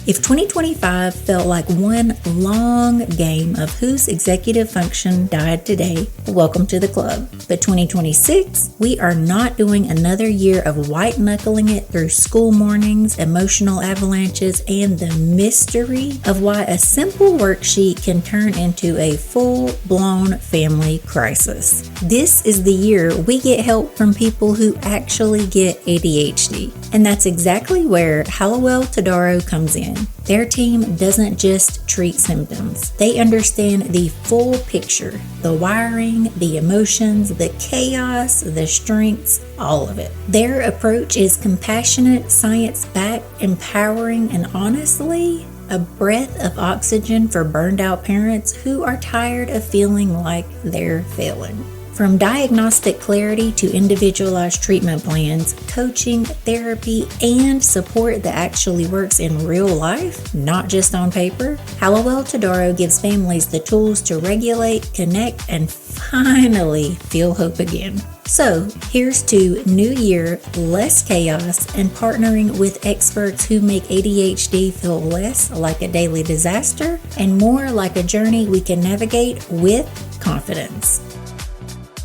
If 2025 felt like one long game of whose executive function died today, welcome to the club. But 2026, we are not doing another year of white-knuckling it through school mornings, emotional avalanches, and the mystery of why a simple worksheet can turn into a full-blown family crisis. This is the year we get help from people who actually get ADHD. And that's exactly where Hallowell Todaro comes in. Their team doesn't just treat symptoms. They understand the full picture, the wiring, the emotions, the chaos, the strengths, all of it. Their approach is compassionate, science-backed, empowering, and honestly, a breath of oxygen for burned out parents who are tired of feeling like they're failing. From diagnostic clarity to individualized treatment plans, coaching, therapy, and support that actually works in real life, not just on paper, Hallowell Todaro gives families the tools to regulate, connect, and finally feel hope again. So here's to new year, less chaos, and partnering with experts who make ADHD feel less like a daily disaster and more like a journey we can navigate with confidence.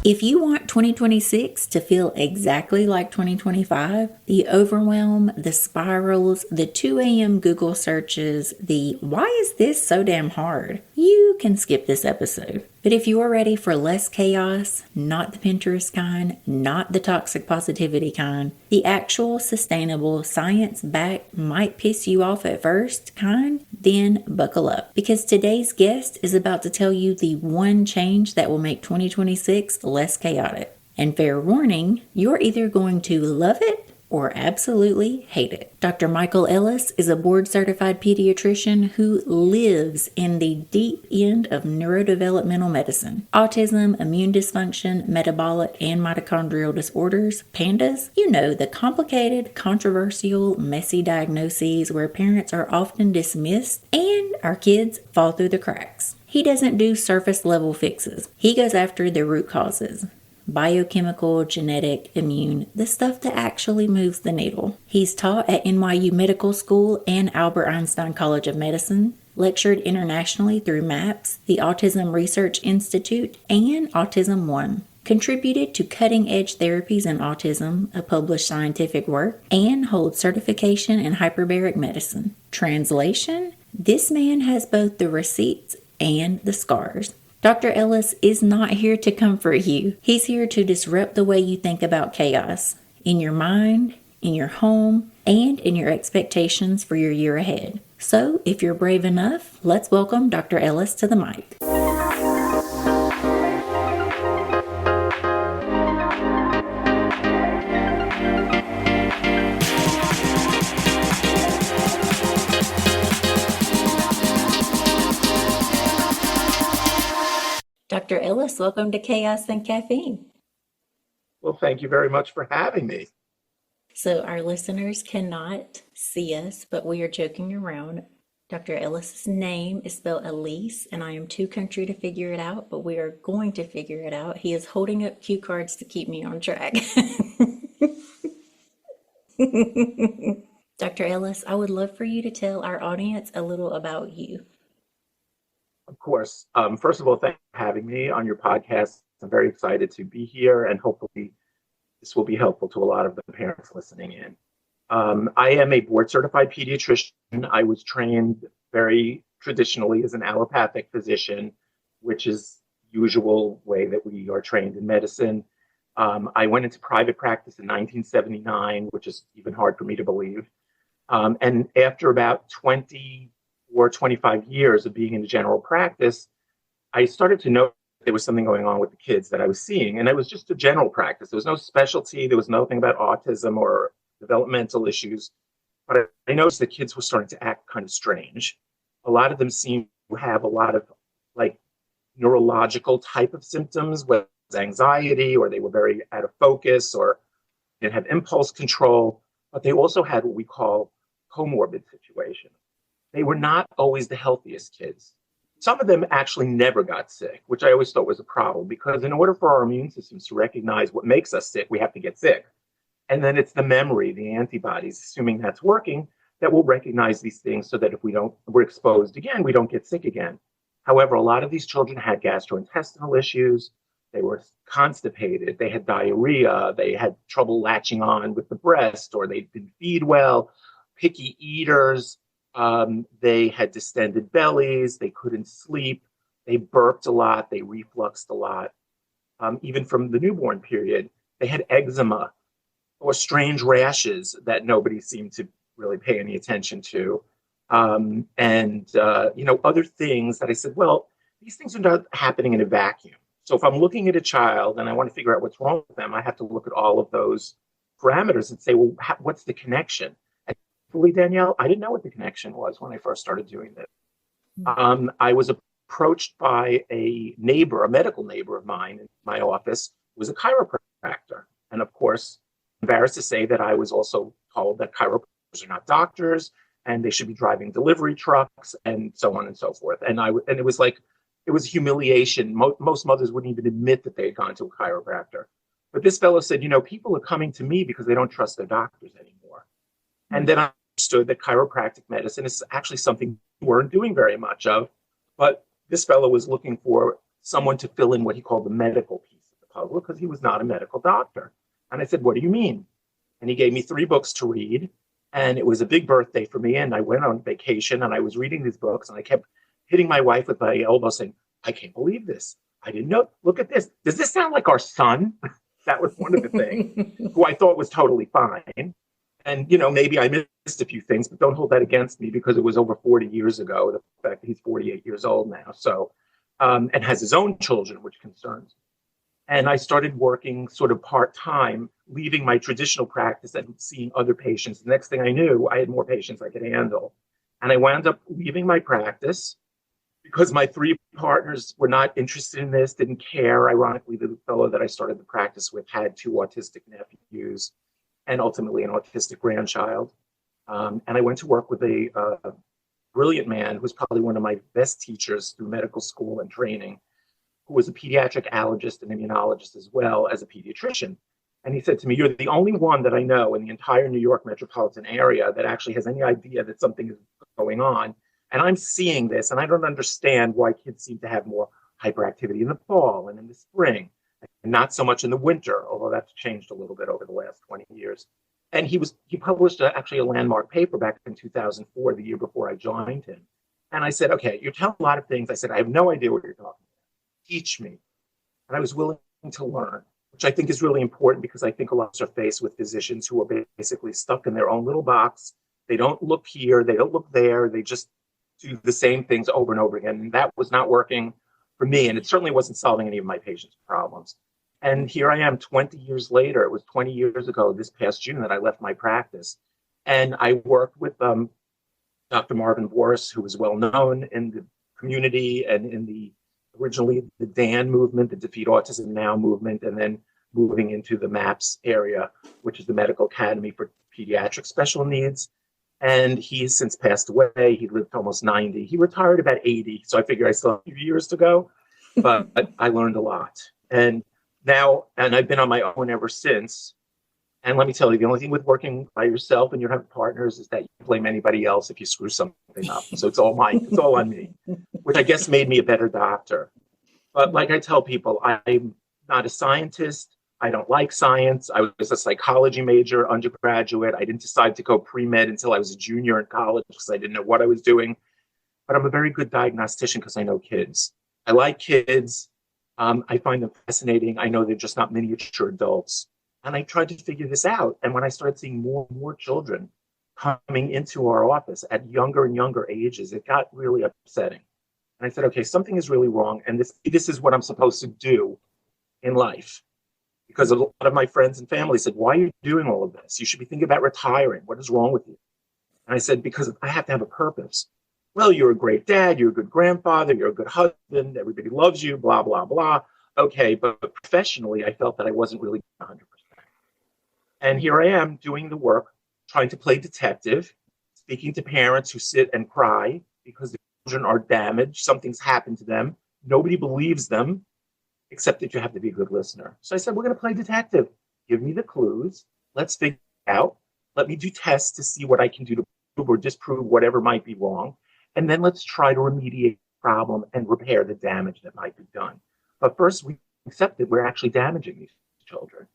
If you want 2026 to feel exactly like 2025, the overwhelm, the spirals, the 2 a.m. Google searches, the why is this so damn hard, you can skip this episode. But if you're ready for less chaos, not the Pinterest kind, not the toxic positivity kind, the actual sustainable science-backed might piss you off at first kind, then buckle up. Because today's guest is about to tell you the one change that will make 2026 less chaotic. And fair warning, you're either going to love it or absolutely hate it. Dr. Michael Elice is a board-certified pediatrician who lives in the deep end of neurodevelopmental medicine. Autism, immune dysfunction, metabolic, and mitochondrial disorders, PANDAS, the complicated, controversial, messy diagnoses where parents are often dismissed and our kids fall through the cracks. He doesn't do surface-level fixes. He goes after the root causes. Biochemical, genetic, immune, the stuff that actually moves the needle. He's taught at NYU Medical School and Albert Einstein College of Medicine, lectured internationally through MAPS, the Autism Research Institute, and Autism One, contributed to cutting-edge therapies in autism, a published scientific work, and holds certification in hyperbaric medicine. Translation? This man has both the receipts and the scars. Dr. Elice is not here to comfort you. He's here to disrupt the way you think about chaos in your mind, in your home, and in your expectations for your year ahead. So, if you're brave enough, let's welcome Dr. Elice to the mic. Dr. Elice, welcome to Chaos and Caffeine. Well, thank you very much for having me. So our listeners cannot see us, but we are joking around. Dr. Elice's name is spelled Elice, and I am too country to figure it out, but we are going to figure it out. He is holding up cue cards to keep me on track. Dr. Elice, I would love for you to tell our audience a little about you. Of course. First of all, thanks for having me on your podcast. I'm very excited to be here, and hopefully this will be helpful to a lot of the parents listening in. I am a board-certified pediatrician. I was trained very traditionally as an allopathic physician, which is the usual way that we are trained in medicine. I went into private practice in 1979, which is even hard for me to believe. And after about 20 or 25 years of being in the general practice, I started to know there was something going on with the kids that I was seeing. And it was just a general practice. There was no specialty. There was nothing about autism or developmental issues. But I noticed that kids were starting to act kind of strange. A lot of them seemed to have a lot of neurological type of symptoms, whether it was anxiety or they were very out of focus or didn't have impulse control. But they also had what we call comorbid situations. They were not always the healthiest kids. Some of them actually never got sick, which I always thought was a problem, because in order for our immune systems to recognize what makes us sick, we have to get sick. And then it's the memory, the antibodies, assuming that's working, that will recognize these things so that if we're exposed again, we don't get sick again. However, a lot of these children had gastrointestinal issues. They were constipated. They had diarrhea. They had trouble latching on with the breast, or they didn't feed well, picky eaters. They had distended bellies. They couldn't sleep. They burped a lot. They refluxed a lot. Even from the newborn period, they had eczema or strange rashes that nobody seemed to really pay any attention to. Other things that I said, well, these things are not happening in a vacuum. So if I'm looking at a child and I want to figure out what's wrong with them, I have to look at all of those parameters and say, well, what's the connection? And hopefully, Danielle, I didn't know what the connection was when I first started doing this. I was approached by a medical neighbor of mine in my office, who was a chiropractor. And of course, embarrassed to say that I was also told that chiropractors are not doctors and they should be driving delivery trucks and so on and so forth. And it was like, it was humiliation. Most mothers wouldn't even admit that they had gone to a chiropractor. But this fellow said, people are coming to me because they don't trust their doctors anymore. And then I understood that chiropractic medicine is actually something we weren't doing very much of. But this fellow was looking for someone to fill in what he called the medical piece of the puzzle, because he was not a medical doctor. And I said, what do you mean? And he gave me 3 books to read. And it was a big birthday for me. And I went on vacation and I was reading these books and I kept hitting my wife with my elbow saying, I can't believe this. I didn't know. Look at this. Does this sound like our son? That was one of the things, who I thought was totally fine. And, maybe I missed a few things, but don't hold that against me because it was over 40 years ago, the fact that he's 48 years old now. So, and has his own children, which concerns me. And I started working sort of part-time, leaving my traditional practice and seeing other patients. The next thing I knew, I had more patients I could handle. And I wound up leaving my practice because my 3 partners were not interested in this, didn't care. Ironically, the fellow that I started the practice with had 2 autistic nephews and ultimately an autistic grandchild. And I went to work with a brilliant man who was probably one of my best teachers through medical school and training, who was a pediatric allergist and immunologist as well as a pediatrician. And he said to me, you're the only one that I know in the entire New York metropolitan area that actually has any idea that something is going on. And I'm seeing this, and I don't understand why kids seem to have more hyperactivity in the fall and in the spring, and not so much in the winter, although that's changed a little bit over the last 20 years. And he published actually a landmark paper back in 2004, the year before I joined him. And I said, okay, you're telling a lot of things. I said, I have no idea what you're talking about. Teach me. And I was willing to learn, which I think is really important because I think a lot of us are faced with physicians who are basically stuck in their own little box. They don't look here, they don't look there, they just do the same things over and over again. And that was not working for me. And it certainly wasn't solving any of my patients' problems. And here I am 20 years later. It was 20 years ago this past June that I left my practice. And I worked with Dr. Marvin Boris, who was well known in the community and in originally the DAN movement, the Defeat Autism Now movement, and then moving into the MAPS area, which is the Medical Academy for Pediatric Special Needs. And he has since passed away. He lived almost 90. He retired about 80. So I figure I still have a few years to go, but I learned a lot. And I've been on my own ever since. And let me tell you, the only thing with working by yourself and you don't have partners is that you blame anybody else if you screw something up. So it's all mine. It's all on me, which I guess made me a better doctor. But like I tell people, I'm not a scientist. I don't like science. I was a psychology major, undergraduate. I didn't decide to go pre-med until I was a junior in college because I didn't know what I was doing. But I'm a very good diagnostician because I know kids. I like kids. I find them fascinating. I know they're just not miniature adults. And I tried to figure this out. And when I started seeing more and more children coming into our office at younger and younger ages, it got really upsetting. And I said, okay, something is really wrong. And this is what I'm supposed to do in life. Because a lot of my friends and family said, why are you doing all of this? You should be thinking about retiring. What is wrong with you? And I said, because I have to have a purpose. Well, you're a great dad. You're a good grandfather. You're a good husband. Everybody loves you, blah, blah, blah. Okay, but professionally, I felt that I wasn't really 100%. And here I am doing the work, trying to play detective, speaking to parents who sit and cry because the children are damaged. Something's happened to them. Nobody believes them, except that you have to be a good listener. So I said, we're going to play detective. Give me the clues. Let's figure it out. Let me do tests to see what I can do to or disprove whatever might be wrong. And then let's try to remediate the problem and repair the damage that might be done. But first, we accept that we're actually damaging these children.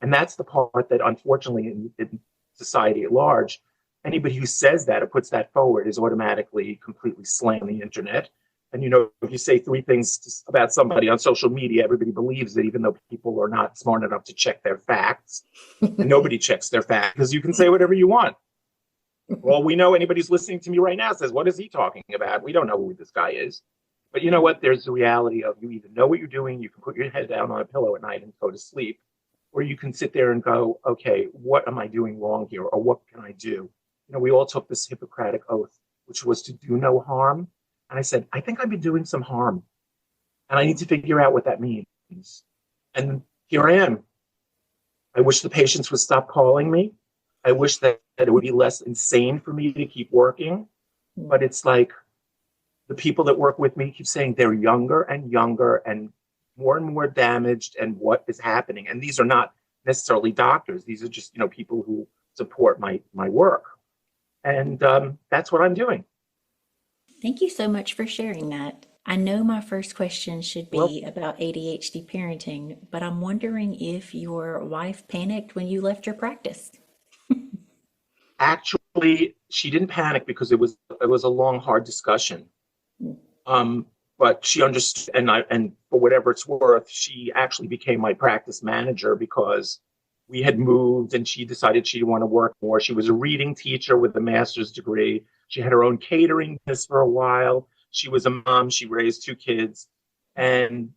And that's the part that, unfortunately, in society at large, anybody who says that or puts that forward is automatically completely slammed the internet. And, if you say 3 things about somebody on social media, everybody believes it, even though people are not smart enough to check their facts. And nobody checks their facts because you can say whatever you want. Well, we know anybody who's listening to me right now says, what is he talking about? We don't know who this guy is. But you know what? There's the reality of you either know what you're doing, you can put your head down on a pillow at night and go to sleep, or you can sit there and go, okay, what am I doing wrong here? Or what can I do? We all took this Hippocratic oath, which was to do no harm. And I said, I think I've been doing some harm. And I need to figure out what that means. And here I am. I wish the patients would stop calling me. I wish that it would be less insane for me to keep working. But it's like the people that work with me keep saying they're younger and younger and more damaged, and what is happening. And these are not necessarily doctors. These are just, people who support my work. And that's what I'm doing. Thank you so much for sharing that. I know my first question should be about ADHD parenting, but I'm wondering if your wife panicked when you left your practice. Actually, she didn't panic because it was a long, hard discussion. But she understood, and for whatever it's worth, she actually became my practice manager because we had moved and she decided she didn't want to work more. She was a reading teacher with a master's degree. She had her own catering business for a while. She was a mom. She raised 2 kids. And,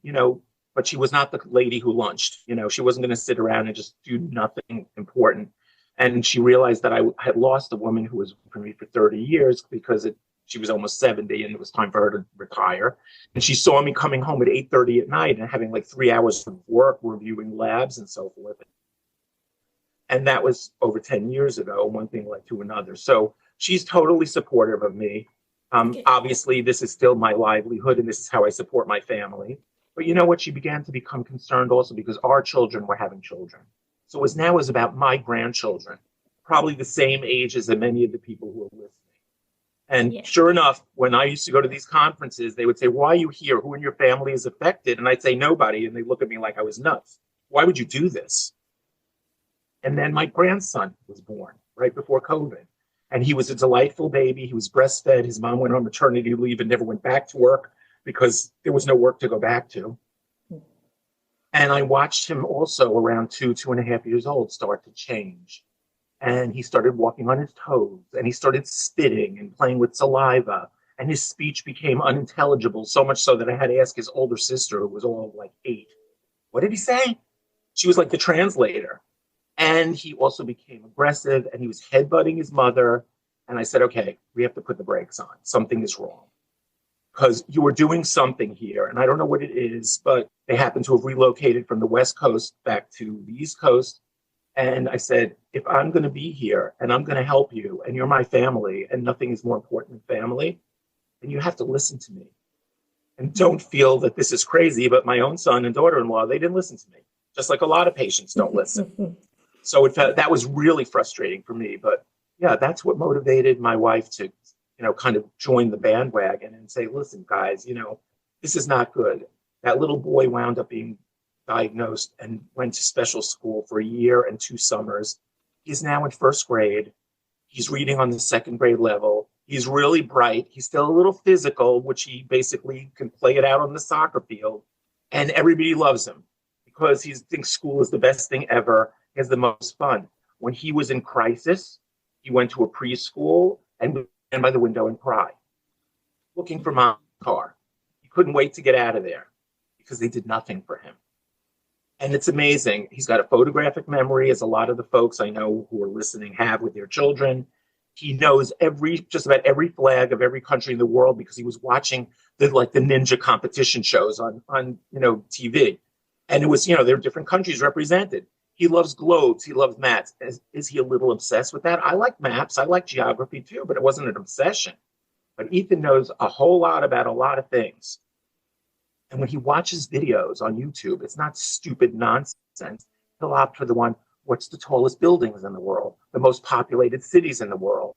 but she was not the lady who lunched. She wasn't going to sit around and just do nothing important. And she realized that I had lost a woman who was with me for 30 years because she was almost 70 and it was time for her to retire. And she saw me coming home at 8:30 at night and having like 3 hours of work, reviewing labs and so forth. And that was over 10 years ago, one thing led to another. So she's totally supportive of me. Obviously, this is still my livelihood and this is how I support my family. But you know what? She began to become concerned also because our children were having children. So it was about my grandchildren, probably the same age as many of the people who are listening. And sure enough, when I used to go to these conferences, they would say, why are you here? Who in your family is affected? And I'd say, nobody. And they look at me like I was nuts. Why would you do this? And then my grandson was born right before COVID. And he was a delightful baby. He was breastfed. His mom went on maternity leave and never went back to work because there was no work to go back to. And I watched him also around 2.5 years old start to change. And he started walking on his toes and he started spitting and playing with saliva. And his speech became unintelligible, so much so that I had to ask his older sister, who was all like 8, what did he say? She was like the translator. And he also became aggressive and he was headbutting his mother. And I said, okay, we have to put the brakes on. Something is wrong. Because you were doing something here. And I don't know what it is, but they happen to have relocated from the West Coast back to the East Coast. And I said, if I'm going to be here and I'm going to help you and you're my family and nothing is more important than family, then you have to listen to me. And don't feel that this is crazy, but my own son and daughter-in-law, they didn't listen to me, just like a lot of patients don't listen. So that was really frustrating for me. But yeah, that's what motivated my wife to, kind of join the bandwagon and say, listen, guys, this is not good. That little boy wound up being diagnosed and went to special school for a year and 2 summers. He's now in 1st grade. He's reading on the 2nd grade level. He's really bright. He's still a little physical, which he basically can play it out on the soccer field. And everybody loves him because he thinks school is the best thing ever. He has the most fun. When he was in crisis, he went to a preschool and would stand by the window and cry, looking for mom's car. He couldn't wait to get out of there because they did nothing for him. And it's amazing. He's got a photographic memory, as a lot of the folks I know who are listening have with their children. He knows just about every flag of every country in the world because he was watching the ninja competition shows on TV. And it was, there are different countries represented. He loves globes. He loves maps. Is he a little obsessed with that? I like maps. I like geography too, but it wasn't an obsession. But Ethan knows a whole lot about a lot of things. And when he watches videos on YouTube, it's not stupid nonsense. He'll opt for the one, what's the tallest buildings in the world, the most populated cities in the world.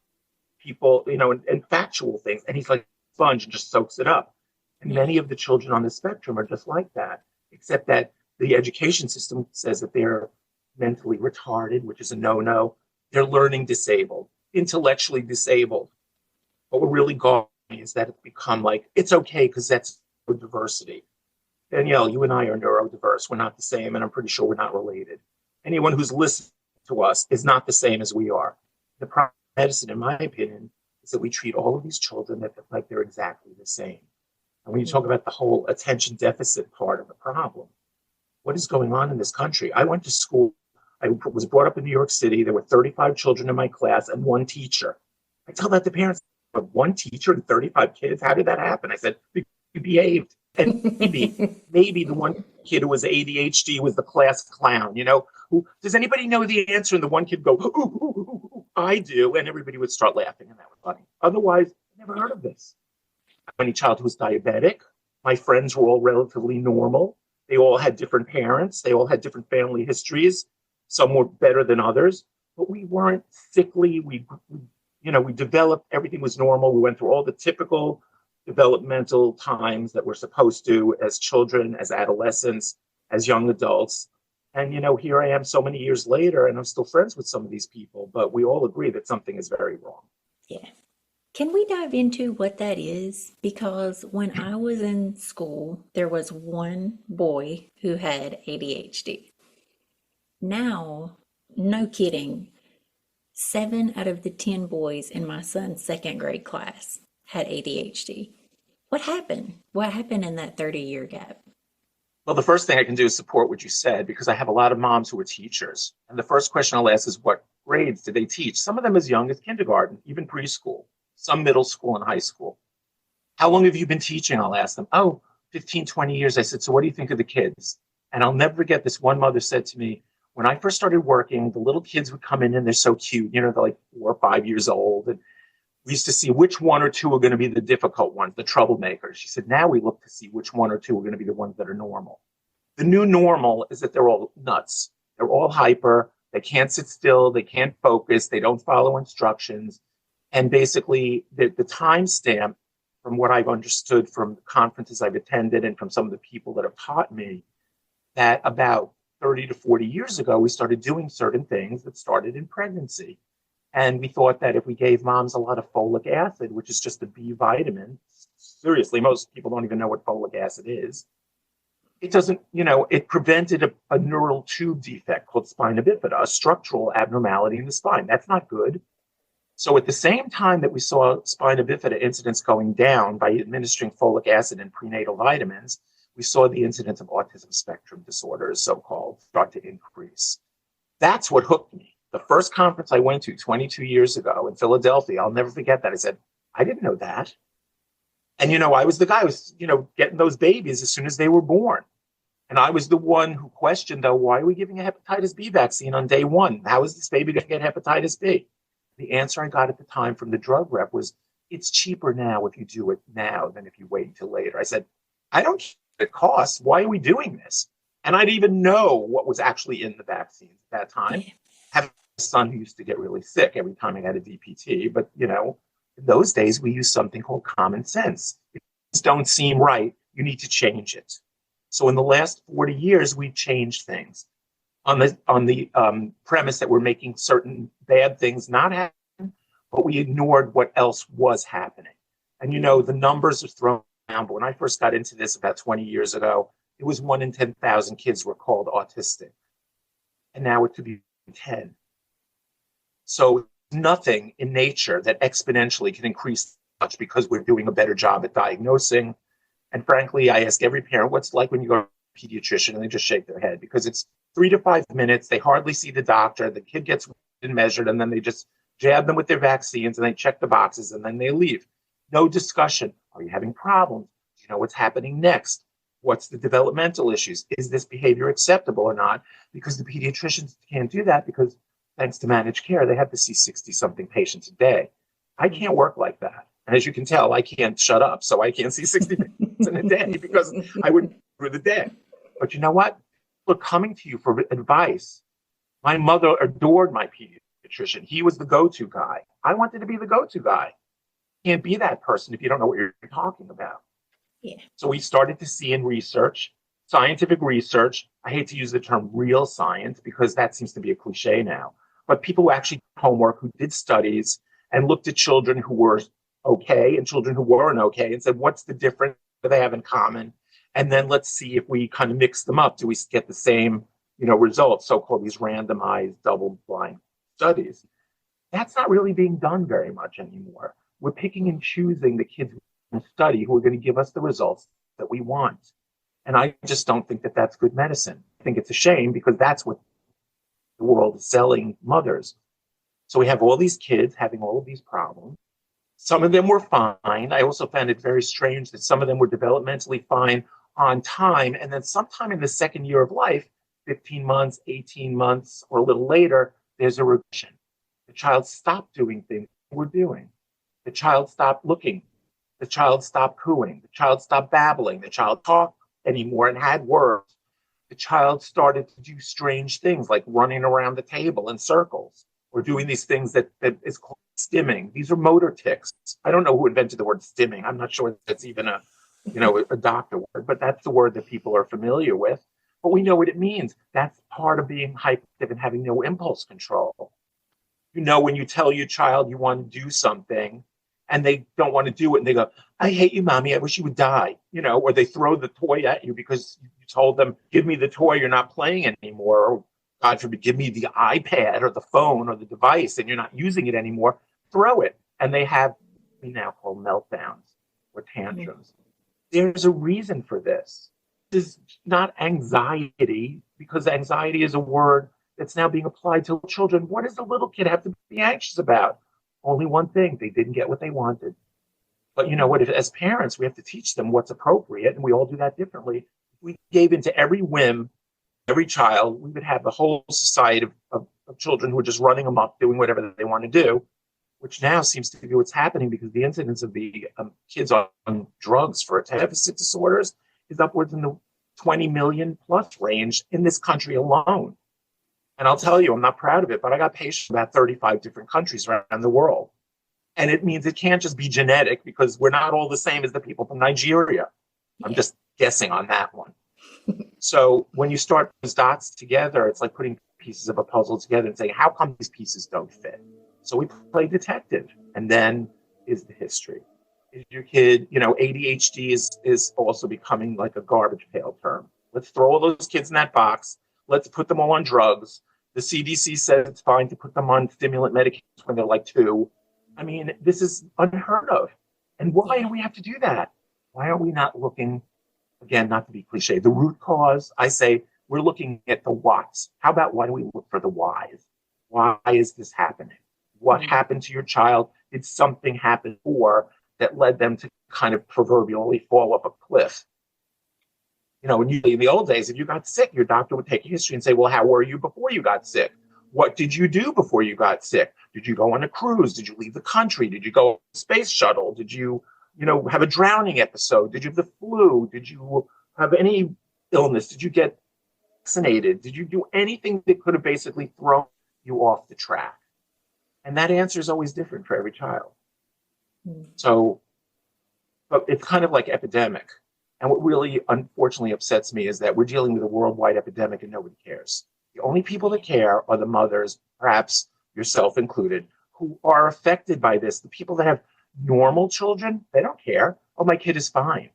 people, and factual things. And he's like a sponge and just soaks it up. And many of the children on the spectrum are just like that, except that the education system says that they're mentally retarded, which is a no-no. They're learning disabled, intellectually disabled. What we're really going is that it's become like, it's okay because that's diversity. Danielle, you and I are neurodiverse. We're not the same, and I'm pretty sure we're not related. Anyone who's listening to us is not the same as we are. The problem with medicine, in my opinion, is that we treat all of these children like they're exactly the same. And when you talk about the whole attention deficit part of the problem, what is going on in this country? I went to school. I was brought up in New York City. There were 35 children in my class and one teacher. I tell that to parents, but one teacher and 35 kids? How did that happen? I said, because you behaved. And maybe the one kid who was ADHD was the class clown, who, does anybody know the answer? And the one kid go, ooh, ooh, ooh, ooh, I do. And everybody would start laughing, and that was funny. Otherwise, I never heard of this. I have any child who was diabetic. My friends were all relatively normal. They all had different parents. They all had different family histories. Some were better than others, but we weren't sickly. We developed, everything was normal. We went through all the typical developmental times that we're supposed to as children, as adolescents, as young adults. And, here I am so many years later, and I'm still friends with some of these people, but we all agree that something is very wrong. Yeah. Can we dive into what that is? Because when I was in school, there was one boy who had ADHD. Now, no kidding, 7 out of the 10 boys in my son's second grade class had ADHD. What happened? What happened in that 30-year gap? Well, the first thing I can do is support what you said, because I have a lot of moms who are teachers. And the first question I'll ask is, what grades did they teach? Some of them as young as kindergarten, even preschool, some middle school and high school. How long have you been teaching? I'll ask them. 15, 20 years. I said, so what do you think of the kids? And I'll never forget this. One mother said to me, when I first started working, the little kids would come in and they're so cute. They're like 4 or 5 years old. And we used to see which 1 or 2 are going to be the difficult ones, the troublemakers. She said, now we look to see which 1 or 2 are going to be the ones that are normal. The new normal is that they're all nuts. They're all hyper. They can't sit still. They can't focus. They don't follow instructions. And basically, the time stamp, from what I've understood from the conferences I've attended and from some of the people that have taught me, that about 30 to 40 years ago, we started doing certain things that started in pregnancy. And we thought that if we gave moms a lot of folic acid, which is just a B vitamin, seriously, most people don't even know what folic acid is. It doesn't, it prevented a neural tube defect called spina bifida, a structural abnormality in the spine. That's not good. So at the same time that we saw spina bifida incidence going down by administering folic acid and prenatal vitamins, we saw the incidence of autism spectrum disorders, so-called, start to increase. That's what hooked me. The first conference I went to 22 years ago in Philadelphia, I'll never forget that. I said, I didn't know that. And, I was the guy who was, getting those babies as soon as they were born. And I was the one who questioned, though, why are we giving a hepatitis B vaccine on day 1? How is this baby going to get hepatitis B? The answer I got at the time from the drug rep was, it's cheaper now if you do it now than if you wait until later. I said, I don't care what it costs. Why are we doing this? And I didn't even know what was actually in the vaccines at that time. Having a son who used to get really sick every time I had a DPT. But, in those days, we used something called common sense. If things don't seem right, you need to change it. So in the last 40 years, we've changed things on the premise that we're making certain bad things not happen, but we ignored what else was happening. And, the numbers are thrown around. But when I first got into this about 20 years ago, it was 1 in 10,000 kids were called autistic. And now it could be 10. So nothing in nature that exponentially can increase much because we're doing a better job at diagnosing. And frankly, I ask every parent, what's it like when you go to a pediatrician, and they just shake their head because it's 3 to 5 minutes. They hardly see the doctor. The kid gets measured, and then they just jab them with their vaccines, and they check the boxes, and then they leave. No discussion. Are you having problems? Do you know what's happening next? What's the developmental issues? Is this behavior acceptable or not? Because the pediatricians can't do that because thanks to managed care, they have to see 60-something patients a day. I can't work like that. And as you can tell, I can't shut up. So I can't see 60 patients in a day because I wouldn't go through the day. But you know what? We're coming to you for advice. My mother adored my pediatrician. pediatrician. He was the go-to guy. I wanted to be the go-to guy. You can't be that person if you don't know what you're talking about. Yeah. So we started to see in research, scientific research, I hate to use the term real science because that seems to be a cliche now, but people who actually did homework, who did studies and looked at children who were okay and children who weren't okay and said, what's the difference that they have in common? And then let's see if we kind of mix them up. Do we get the same, results, so-called these randomized double-blind studies? That's not really being done very much anymore. We're picking and choosing the kids in study who are going to give us the results that we want. And I just don't think that that's good medicine. I think it's a shame because that's what the world is selling mothers. So we have all these kids having all of these problems. Some of them were fine. I also found it very strange that some of them were developmentally fine on time. And then sometime in the second year of life, 15 months, 18 months, or a little later, there's a regression. The child stopped doing things we're doing. The child stopped looking. The child stopped cooing. The child stopped babbling. The child talked anymore and had words. The child started to do strange things like running around the table in circles or doing these things that is called stimming. These are motor tics. I don't know who invented the word stimming. I'm not sure that's even a doctor word, but that's the word that people are familiar with. But we know what it means. That's part of being hyperactive and having no impulse control. When you tell your child you want to do something and they don't want to do it and they go, I hate you, mommy, I wish you would die, or they throw the toy at you because you told them, give me the toy, you're not playing anymore, or God forbid, give me the iPad or the phone or the device and you're not using it anymore, throw it. And they have what we now call meltdowns or tantrums. There's a reason for this. This is not anxiety, because anxiety is a word that's now being applied to children. What does a little kid have to be anxious about? Only one thing: they didn't get what they wanted. But you know what? As parents, we have to teach them what's appropriate, and we all do that differently. If we gave into every whim, every child, we would have the whole society of children who are just running amok, doing whatever they want to do, which now seems to be what's happening because the incidence of the kids on drugs for attention deficit disorders is upwards in the 20 million plus range in this country alone. And I'll tell you, I'm not proud of it, but I got patients in about 35 different countries around the world. And it means it can't just be genetic because we're not all the same as the people from Nigeria. I'm just guessing on that one. So when you start those dots together, it's like putting pieces of a puzzle together and saying, how come these pieces don't fit? So we play detective, and then is the history. Is your kid, ADHD is also becoming like a garbage pail term. Let's throw all those kids in that box. Let's put them all on drugs. The CDC says it's fine to put them on stimulant medications when they're like 2. I mean, this is unheard of. And why do we have to do that? Why are we not looking, again, not to be cliche, the root cause? I say we're looking at the whats. How about why do we look for the whys? Why is this happening? What happened to your child? Did something happen before that led them to kind of proverbially fall off a cliff? And usually in the old days, if you got sick, your doctor would take a history and say, well, how were you before you got sick? What did you do before you got sick? Did you go on a cruise? Did you leave the country? Did you go on a space shuttle? Did you, have a drowning episode? Did you have the flu? Did you have any illness? Did you get vaccinated? Did you do anything that could have basically thrown you off the track? And that answer is always different for every child. So, but it's kind of like epidemic. And what really, unfortunately, upsets me is that we're dealing with a worldwide epidemic and nobody cares. The only people that care are the mothers, perhaps yourself included, who are affected by this. The people that have normal children, they don't care. Oh, my kid is fine.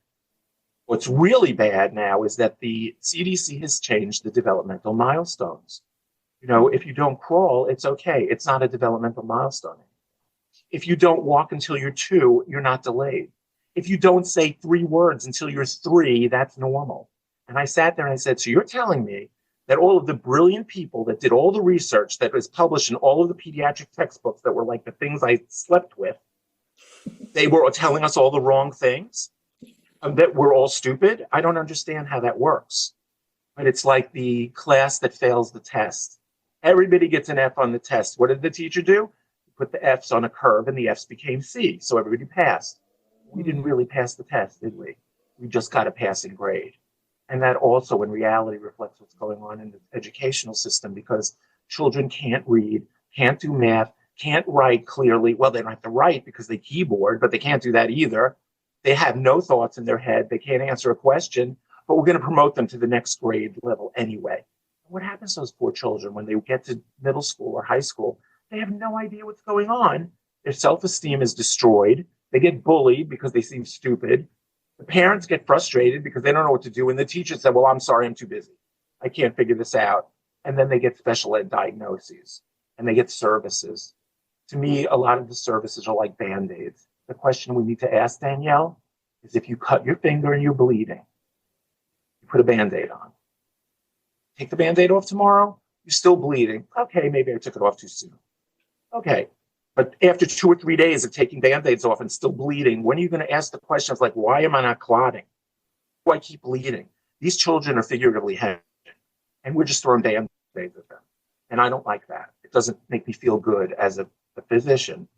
What's really bad now is that the CDC has changed the developmental milestones. If you don't crawl, it's okay. It's not a developmental milestone. If you don't walk until you're 2, you're not delayed. If you don't say 3 words until you're 3, that's normal. And I sat there and I said, so you're telling me that all of the brilliant people that did all the research that was published in all of the pediatric textbooks that were like the things I slept with, they were telling us all the wrong things, that we're all stupid? I don't understand how that works. But it's like the class that fails the test. Everybody gets an F on the test. What did the teacher do? Put the F's on a curve and the F's became C. So everybody passed. We didn't really pass the test, did we? We just got a passing grade. And that also in reality reflects what's going on in the educational system because children can't read, can't do math, can't write clearly. Well, they don't have to write because they keyboard, but they can't do that either. They have no thoughts in their head. They can't answer a question, but we're going to promote them to the next grade level anyway. What happens to those poor children when they get to middle school or high school? They have no idea what's going on. Their self-esteem is destroyed. They get bullied because they seem stupid. The parents get frustrated because they don't know what to do. And the teacher said, well, I'm sorry, I'm too busy. I can't figure this out. And then they get special ed diagnoses and they get services. To me, a lot of the services are like Band-Aids. The question we need to ask, Danielle, is if you cut your finger and you're bleeding, you put a Band-Aid on. Take the Band-Aid off tomorrow, you're still bleeding. Okay, maybe I took it off too soon. Okay, but after 2 or 3 days of taking Band-Aids off and still bleeding, when are you going to ask the questions like, why am I not clotting? Why keep bleeding? These children are figuratively hemorrhaging, and we're just throwing Band-Aids at them. And I don't like that. It doesn't make me feel good as a physician.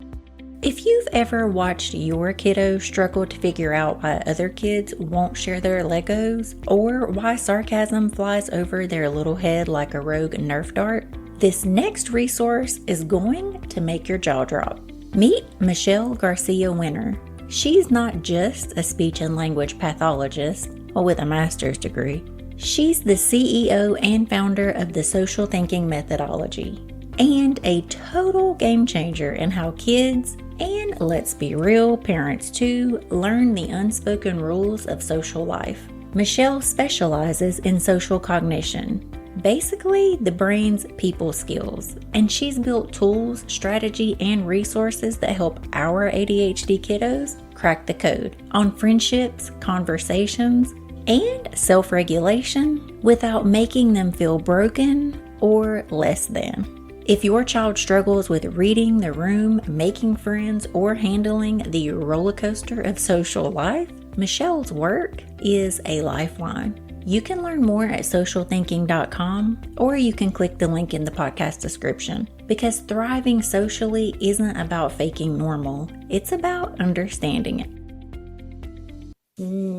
If you've ever watched your kiddo struggle to figure out why other kids won't share their Legos, or why sarcasm flies over their little head like a rogue Nerf dart, this next resource is going to make your jaw drop. Meet Michelle Garcia Winner. She's not just a speech and language pathologist, with a master's degree. She's the CEO and founder of the Social Thinking Methodology, and a total game changer in how kids, and let's be real, parents too, learn the unspoken rules of social life. Michelle specializes in social cognition, basically the brain's people skills, and she's built tools, strategy, and resources that help our ADHD kiddos crack the code on friendships, conversations, and self-regulation without making them feel broken or less than. If your child struggles with reading the room, making friends, or handling the roller coaster of social life, Michelle's work is a lifeline. You can learn more at socialthinking.com, or you can click the link in the podcast description, because thriving socially isn't about faking normal. It's about understanding it.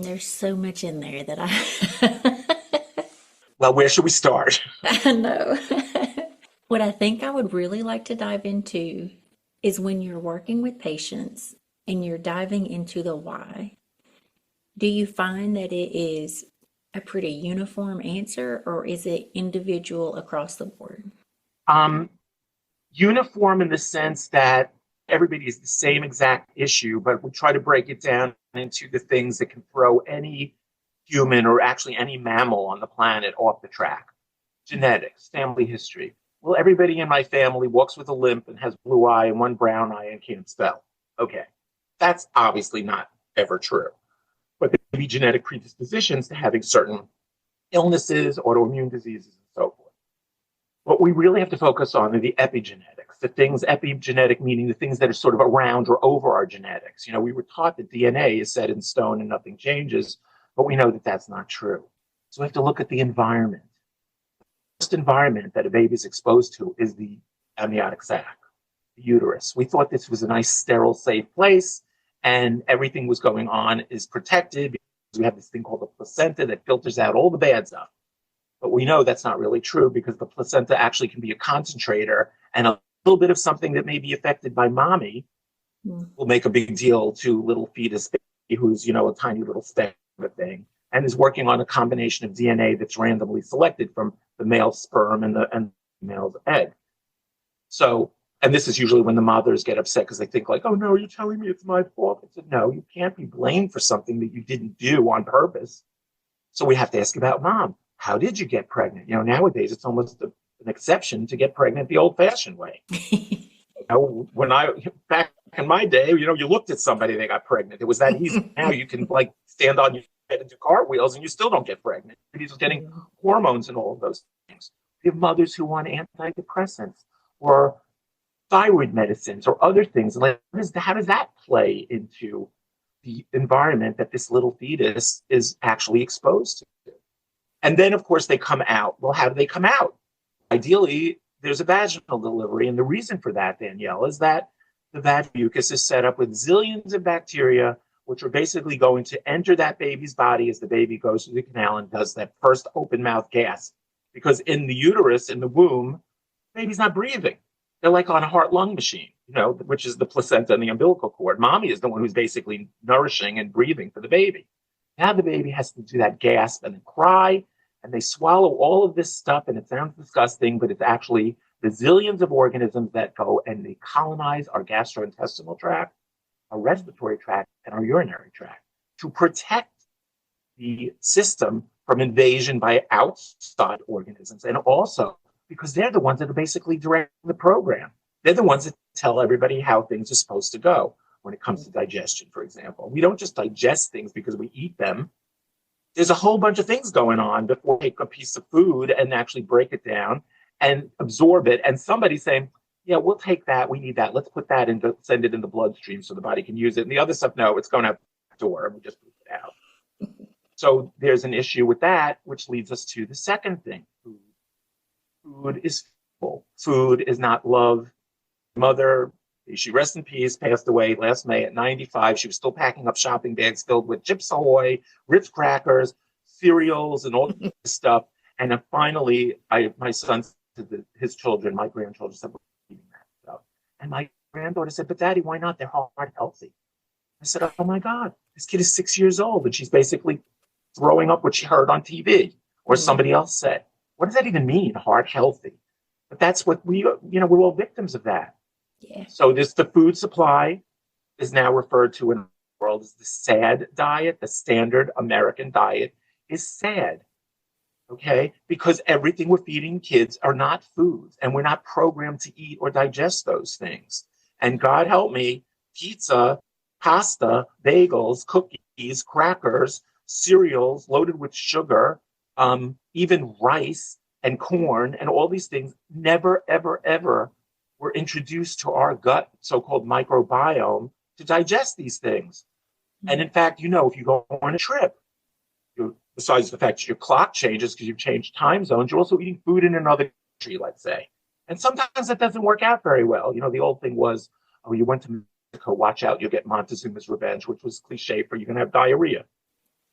There's so much in there that I... Well, where should we start? I know. What I think I would really like to dive into is when you're working with patients and you're diving into the why. Do you find that it is a pretty uniform answer, or is it individual across the board? Uniform in the sense that everybody is the same exact issue, but we try to break it down into the things that can throw any human or actually any mammal on the planet off the track. Genetics, family history. Well, everybody in my family walks with a limp and has blue eye and one brown eye and can't spell. Okay, that's obviously not ever true. But there may be genetic predispositions to having certain illnesses, autoimmune diseases, and so forth. What we really have to focus on are the epigenetics, the things, epigenetic meaning the things that are sort of around or over our genetics. You know, we were taught that DNA is set in stone and nothing changes, but we know that that's not true. So we have to look at the environment. The first environment that a baby is exposed to is the amniotic sac, the uterus. We thought this was a nice, sterile, safe place, and everything was going on is protected because we have this thing called the placenta that filters out all the bad stuff. But we know that's not really true because the placenta actually can be a concentrator, and a little bit of something that may be affected by mommy will make a big deal to little fetus baby who's, you know, a tiny little speck of a thing, and is working on a combination of DNA that's randomly selected from the male sperm and the male's egg. So, and this is usually when the mothers get upset because they think like, oh no, you're telling me it's my fault. I said, no, you can't be blamed for something that you didn't do on purpose. So we have to ask about mom. How did you get pregnant? You know, nowadays it's almost an exception to get pregnant the old-fashioned way. You know, back in my day, you know, you looked at somebody, they got pregnant. It was that easy. Now you can like stand on your head and do cartwheels and you still don't get pregnant. You're getting hormones and all of those things. We have mothers who want antidepressants or thyroid medicines or other things. Like, how does that play into the environment that this little fetus is actually exposed to? And then, of course, they come out. Well, how do they come out? Ideally, there's a vaginal delivery. And the reason for that, Danielle, is that the vaginal mucus is set up with zillions of bacteria, which are basically going to enter that baby's body as the baby goes through the canal and does that first open mouth gasp. Because in the uterus, in the womb, the baby's not breathing. They're like on a heart-lung machine, which is the placenta and the umbilical cord. Mommy is the one who's basically nourishing and breathing for the baby. Now the baby has to do that gasp and then cry, and they swallow all of this stuff, and it sounds disgusting, but it's actually the zillions of organisms that go and they colonize our gastrointestinal tract, our respiratory tract, and our urinary tract to protect the system from invasion by outside organisms, and also because they're the ones that are basically directing the program. They're the ones that tell everybody how things are supposed to go when it comes to digestion, for example. We don't just digest things because we eat them. There's a whole bunch of things going on before we take a piece of food and actually break it down and absorb it. And somebody's saying, yeah, we'll take that. We need that. Let's put that into, send it in the bloodstream so the body can use it. And the other stuff, no, it's going out the door and we just put it out. So there's an issue with that, which leads us to the second thing. Food is full. Food is not love. Mother, she rest in peace, passed away last May at 95. She was still packing up shopping bags filled with Chips Ahoy, Ritz crackers, cereals, and all this stuff. And then finally, my son said to his children, my grandchildren said, we're eating that stuff. And my granddaughter said, but Daddy, why not? They're heart healthy. I said, oh my God, this kid is 6 years old and she's basically throwing up what she heard on TV or somebody else said. What does that even mean, heart healthy? But that's what we're all victims of that. Yeah. So the food supply is now referred to in the world as the SAD diet. The standard American diet is SAD. Okay? Because everything we're feeding kids are not foods, and we're not programmed to eat or digest those things. And God help me, pizza, pasta, bagels, cookies, crackers, cereals loaded with sugar, even rice and corn and all these things never, ever, ever were introduced to our gut, so-called microbiome, to digest these things. And in fact, if you go on a trip, besides the fact that your clock changes because you've changed time zones, you're also eating food in another country, let's say. And sometimes that doesn't work out very well. The old thing was, oh, you went to Mexico, watch out, you'll get Montezuma's revenge, which was cliche for you're going to have diarrhea.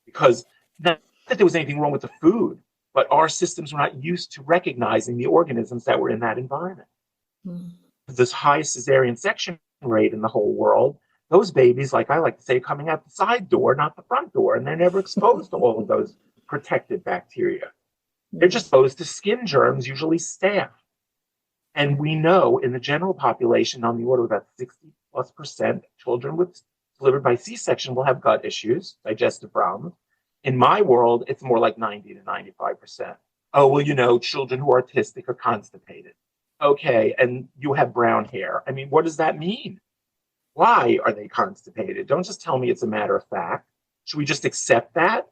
Because not that there was anything wrong with the food, but our systems were not used to recognizing the organisms that were in that environment. This high cesarean section rate in the whole world, those babies, like I like to say, coming out the side door, not the front door, and they're never exposed to all of those protected bacteria. They're just exposed to skin germs, usually staph. And we know in the general population, on the order of about 60+% children delivered by C-section will have gut issues, digestive problems. In my world, it's more like 90 to 95%. Oh, well, children who are autistic are constipated. Okay, and you have brown hair. I mean, what does that mean? Why are they constipated? Don't just tell me it's a matter of fact. Should we just accept that?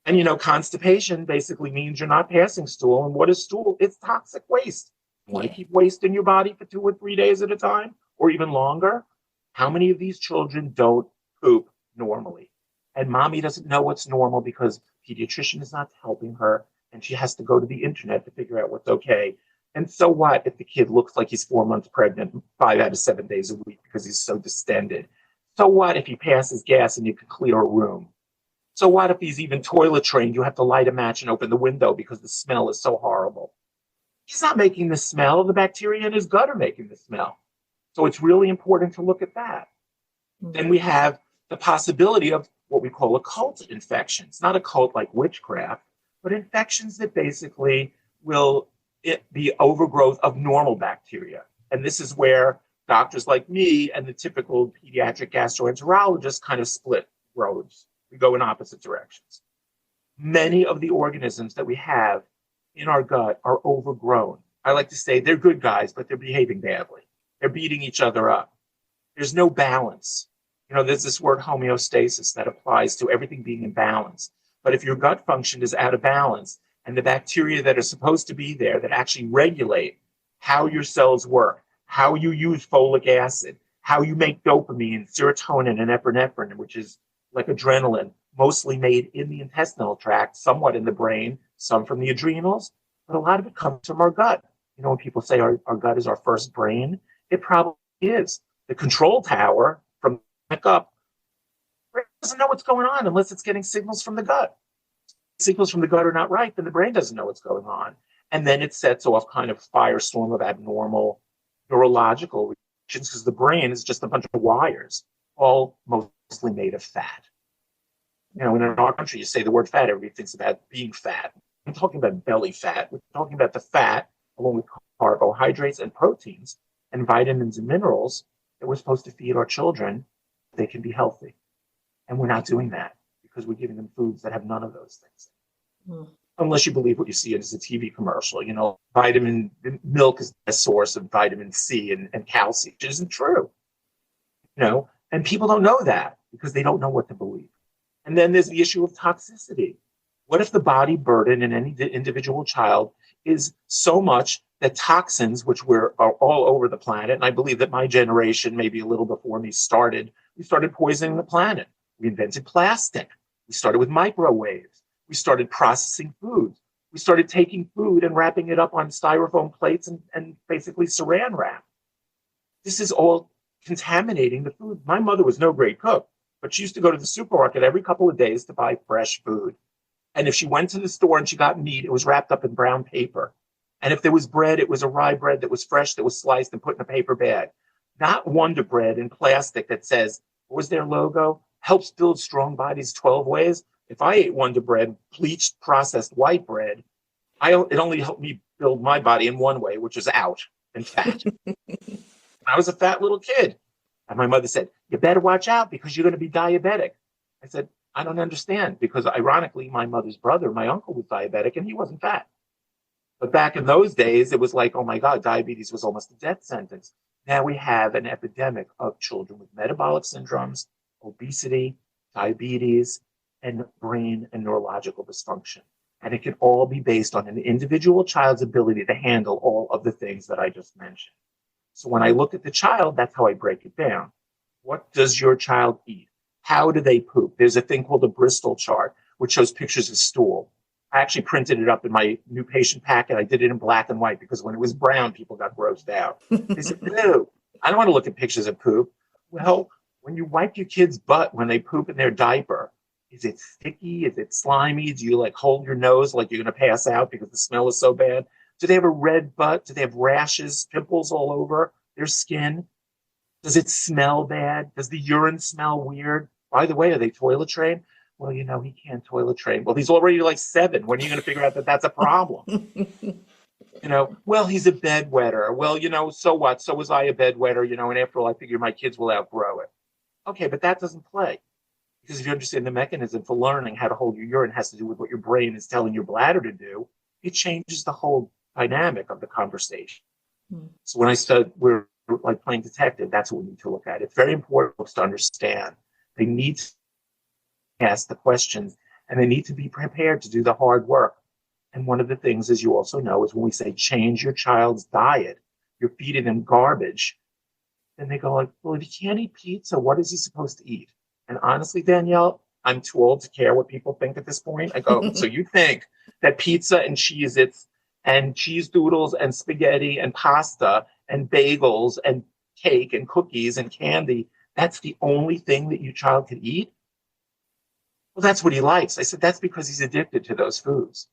And constipation basically means you're not passing stool. And what is stool? It's toxic waste. You want to keep waste in your body for 2 or 3 days at a time, or even longer? How many of these children don't poop normally? And mommy doesn't know what's normal because pediatrician is not helping her, and she has to go to the internet to figure out what's okay. And so what if the kid looks like he's 4 months pregnant 5 out of 7 days a week because he's so distended? So what if he passes gas and you can clear a room? So what if he's even toilet trained? You have to light a match and open the window because the smell is so horrible. He's not making the smell. The bacteria in his gut are making the smell. So it's really important to look at that. Then we have the possibility of what we call occult infections. Not occult like witchcraft, but infections that basically will be overgrowth of normal bacteria. And this is where doctors like me and the typical pediatric gastroenterologist kind of split roads. We go in opposite directions. Many of the organisms that we have in our gut are overgrown. I like to say they're good guys, but they're behaving badly. They're beating each other up. There's no balance. There's this word homeostasis that applies to everything being in balance. But if your gut function is out of balance, and the bacteria that are supposed to be there that actually regulate how your cells work, how you use folic acid, how you make dopamine, serotonin, and epinephrine, which is like adrenaline, mostly made in the intestinal tract, somewhat in the brain, some from the adrenals, but a lot of it comes from our gut. When people say our gut is our first brain, it probably is. The control tower from the neck up doesn't know what's going on unless it's getting signals from the gut. Signals from the gut are not right, then the brain doesn't know what's going on. And then it sets off kind of firestorm of abnormal neurological reactions, because the brain is just a bunch of wires, all mostly made of fat. You know, in our country, you say the word fat, everybody thinks about being fat. I'm talking about belly fat. We're talking about the fat, along with carbohydrates and proteins and vitamins and minerals that we're supposed to feed our children so they can be healthy. And we're not doing that because we're giving them foods that have none of those things. Mm. Unless you believe what you see as a TV commercial. You know, milk is the source of vitamin C and calcium, which isn't true. You know, and people don't know that because they don't know what to believe. And then there's the issue of toxicity. What if the body burden in any individual child is so much that toxins, which are all over the planet, and I believe that my generation, maybe a little before me, we started poisoning the planet. We invented plastic. We started with microwaves. We started processing foods. We started taking food and wrapping it up on styrofoam plates and basically saran wrap. This is all contaminating the food. My mother was no great cook, but she used to go to the supermarket every couple of days to buy fresh food. And if she went to the store and she got meat, it was wrapped up in brown paper. And if there was bread, it was a rye bread that was fresh, that was sliced and put in a paper bag. Not Wonder Bread in plastic that says, what was their logo? Helps build strong bodies 12 ways. If I ate Wonder Bread, bleached, processed white bread, it only helped me build my body in one way, which is out and fat. I was a fat little kid. And my mother said, you better watch out because you're going to be diabetic. I said, I don't understand, because ironically, my mother's brother, my uncle, was diabetic and he wasn't fat. But back in those days, it was like, oh my God, diabetes was almost a death sentence. Now we have an epidemic of children with metabolic syndromes, obesity, diabetes, and brain and neurological dysfunction. And it can all be based on an individual child's ability to handle all of the things that I just mentioned. So when I look at the child, that's how I break it down. What does your child eat? How do they poop? There's a thing called a Bristol chart, which shows pictures of stool. I actually printed it up in my new patient packet. I did it in black and white because when it was brown, people got grossed out. They said, no, I don't want to look at pictures of poop. Well, when you wipe your kid's butt when they poop in their diaper, is it sticky? Is it slimy? Do you like hold your nose like you're going to pass out because the smell is so bad? Do they have a red butt? Do they have rashes, pimples all over their skin? Does it smell bad? Does the urine smell weird? By the way, are they toilet trained? Well, you know, he can't toilet train. Well, he's already like 7. When are you going to figure out that that's a problem? You know, well, he's a bedwetter. Well, you know, so what? So was I a bedwetter, you know, and after all, I figure my kids will outgrow it. Okay, but that doesn't play. Because if you understand the mechanism for learning how to hold your urine has to do with what your brain is telling your bladder to do, it changes the whole dynamic of the conversation. So when I said we're like playing detective, that's what we need to look at. It's very important for folks to understand. They need to ask the questions and they need to be prepared to do the hard work. And one of the things, as you also know, is when we say change your child's diet, you're feeding them garbage. Then they go like, well, if he can't eat pizza, what is he supposed to eat? And honestly, Danielle, I'm too old to care what people think at this point. I go, so you think that pizza and Cheez-Its and cheese doodles and spaghetti and pasta and bagels and cake and cookies and candy, that's the only thing that your child could eat? Well, that's what he likes. I said, that's because he's addicted to those foods.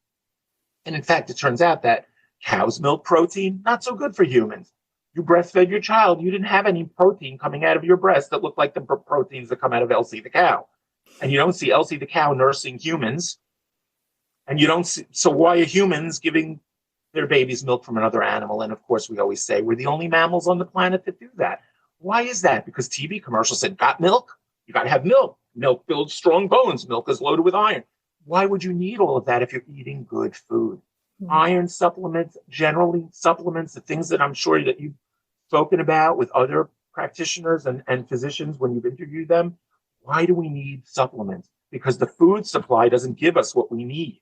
And in fact, it turns out that cow's milk protein, not so good for humans. You breastfed your child, you didn't have any protein coming out of your breast that looked like the proteins that come out of Elsie the cow. And you don't see Elsie the cow nursing humans. And you don't see, so why are humans giving their babies milk from another animal? And of course, we always say we're the only mammals on the planet that do that. Why is that? Because TV commercials said, got milk? You got to have milk. Milk builds strong bones. Milk is loaded with iron. Why would you need all of that if you're eating good food? Iron supplements, generally supplements, the things that I'm sure that you've spoken about with other practitioners and physicians when you've interviewed them. Why do we need supplements? Because the food supply doesn't give us what we need.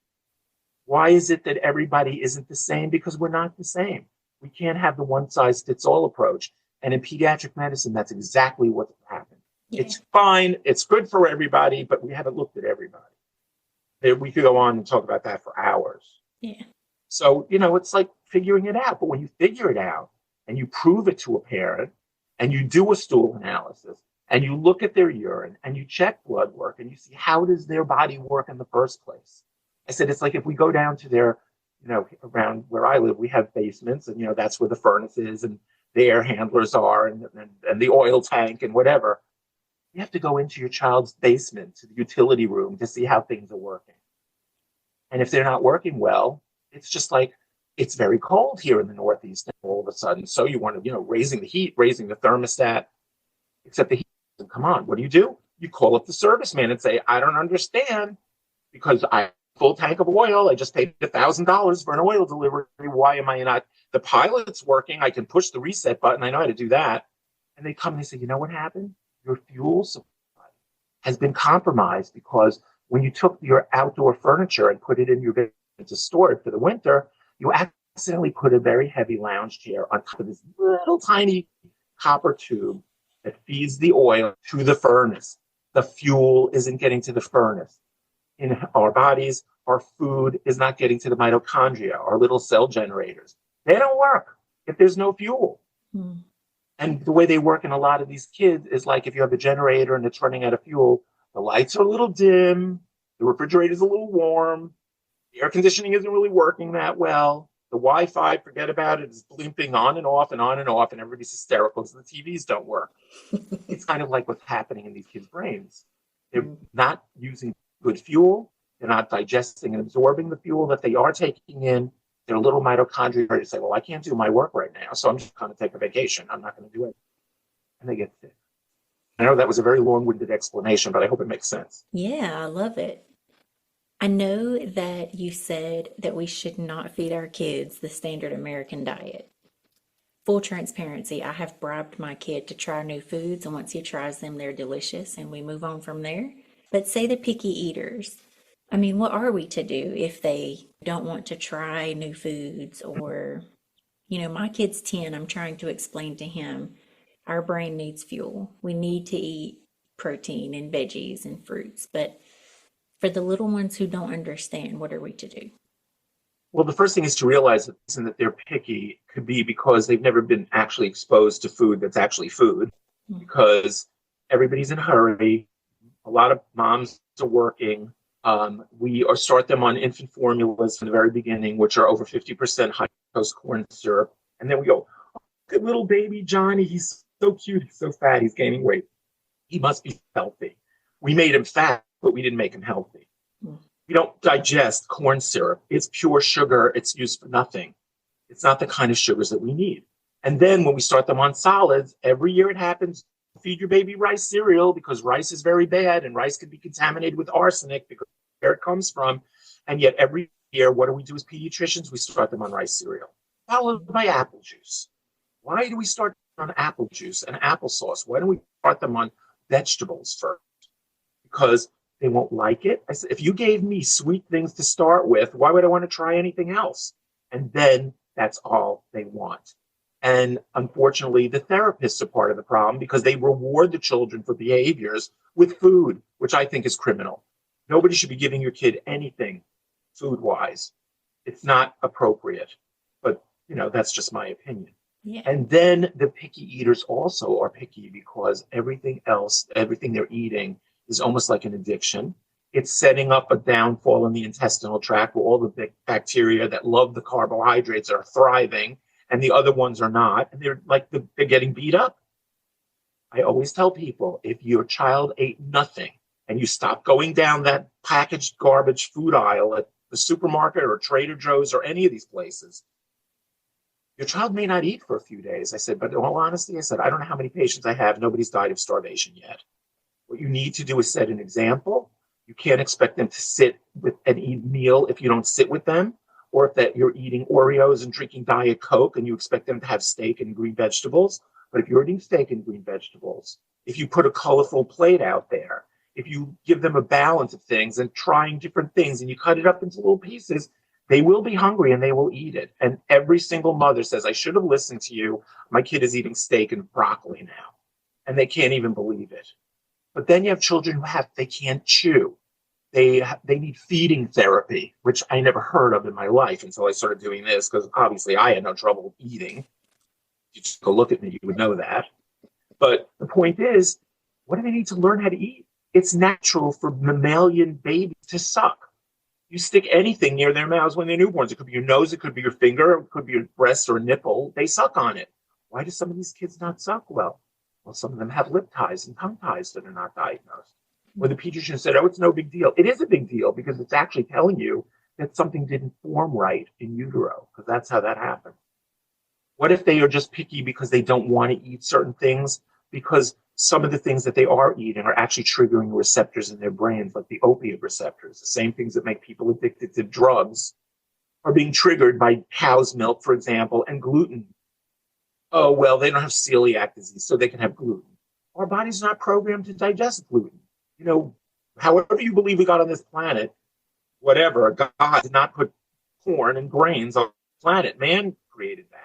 Why is it that everybody isn't the same? Because we're not the same. We can't have the one-size-fits-all approach. And in pediatric medicine, that's exactly what's happened. Yeah. It's fine. It's good for everybody, but we haven't looked at everybody. We could go on and talk about that for hours. Yeah. So, you know, it's like figuring it out. But when you figure it out and you prove it to a parent and you do a stool analysis and you look at their urine and you check blood work and you see how does their body work in the first place. I said, it's like if we go down to their, you know, around where I live, we have basements and, you know, that's where the furnace is and the air handlers are and the oil tank and whatever. You have to go into your child's basement, to the utility room, to see how things are working. And if they're not working well, it's just like, it's very cold here in the Northeast all of a sudden. So you want to, raising the heat, raising the thermostat, except the heat doesn't come on. What do? You call up the serviceman and say, I don't understand, because I have a full tank of oil. I just paid $1,000 for an oil delivery. Why am I not? The pilot's working. I can push the reset button. I know how to do that. And they come and they say, you know what happened? Your fuel supply has been compromised because when you took your outdoor furniture and put it in your basement to store it for the winter, you accidentally put a very heavy lounge chair on top of this little tiny copper tube that feeds the oil to the furnace. The fuel isn't getting to the furnace. In our bodies, our food is not getting to the mitochondria, our little cell generators. They don't work if there's no fuel. Mm. And the way they work in a lot of these kids is like, if you have a generator and it's running out of fuel, the lights are a little dim, the refrigerator is a little warm, the air conditioning isn't really working that well, the Wi-Fi, forget about it, is blimping on and off, and everybody's hysterical because the TVs don't work. It's kind of like what's happening in these kids' brains. They're not using good fuel, they're not digesting and absorbing the fuel that they are taking in. Their little mitochondria ready to say, well, I can't do my work right now, so I'm just going to take a vacation. I'm not going to do it. And they get sick. I know that was a very long-winded explanation, but I hope it makes sense. Yeah, I love it. I know that you said that we should not feed our kids the standard American diet. Full transparency, I have bribed my kid to try new foods, and once he tries them, they're delicious, and we move on from there. But say the picky eaters. I mean, what are we to do if they don't want to try new foods? Or, my kid's 10, I'm trying to explain to him, our brain needs fuel. We need to eat protein and veggies and fruits. But for the little ones who don't understand, what are we to do? Well, the first thing is to realize that the reason that they're picky could be because they've never been actually exposed to food that's actually food, because everybody's in a hurry. A lot of moms are working. We start them on infant formulas from the very beginning, which are over 50% high fructose corn syrup. And then we go, oh, good little baby Johnny, he's so cute, he's so fat, he's gaining weight. He must be healthy. We made him fat, but we didn't make him healthy. We don't digest corn syrup. It's pure sugar. It's used for nothing. It's not the kind of sugars that we need. And then when we start them on solids, every year it happens, feed your baby rice cereal because rice is very bad and rice can be contaminated with arsenic because where it comes from. And yet every year, what do we do as pediatricians? We start them on rice cereal, followed by apple juice. Why do we start on apple juice and applesauce? Why don't we start them on vegetables first? Because they won't like it. I said, if you gave me sweet things to start with, why would I want to try anything else? And then that's all they want. And unfortunately, the therapists are part of the problem because they reward the children for behaviors with food, which I think is criminal. Nobody should be giving your kid anything food-wise. It's not appropriate. But, that's just my opinion. Yeah. And then the picky eaters also are picky because everything they're eating is almost like an addiction. It's setting up a downfall in the intestinal tract where all the bacteria that love the carbohydrates are thriving and the other ones are not. And they're getting beat up. I always tell people, if your child ate nothing and you stop going down that packaged garbage food aisle at the supermarket or Trader Joe's or any of these places, your child may not eat for a few days. I said, but in all honesty, I don't know how many patients I have. Nobody's died of starvation yet. What you need to do is set an example. You can't expect them to sit with and eat a meal if you don't sit with them, or if that you're eating Oreos and drinking Diet Coke and you expect them to have steak and green vegetables. But if you're eating steak and green vegetables, if you put a colorful plate out there, if you give them a balance of things and trying different things and you cut it up into little pieces, they will be hungry and they will eat it. And every single mother says, I should have listened to you. My kid is eating steak and broccoli now. And they can't even believe it. But then you have children who they can't chew. They need feeding therapy, which I never heard of in my life until I started doing this, because obviously I had no trouble eating. You just go look at me, you would know that. But the point is, what do they need to learn how to eat? It's natural for mammalian babies to suck. You stick anything near their mouths when they're newborns. It could be your nose, it could be your finger, it could be your breast or nipple. They suck on it. Why do some of these kids not suck well? Well, some of them have lip ties and tongue ties that are not diagnosed. Or the pediatrician said, oh, it's no big deal. It is a big deal because it's actually telling you that something didn't form right in utero, because that's how that happens. What if they are just picky because they don't want to eat certain things? Because some of the things that they are eating are actually triggering receptors in their brains, like the opiate receptors, the same things that make people addicted to drugs are being triggered by cow's milk, for example, and gluten. Oh, well, they don't have celiac disease, so they can have gluten. Our body's not programmed to digest gluten. You know, however you believe we got on this planet, whatever, God did not put corn and grains on the planet. Man created that.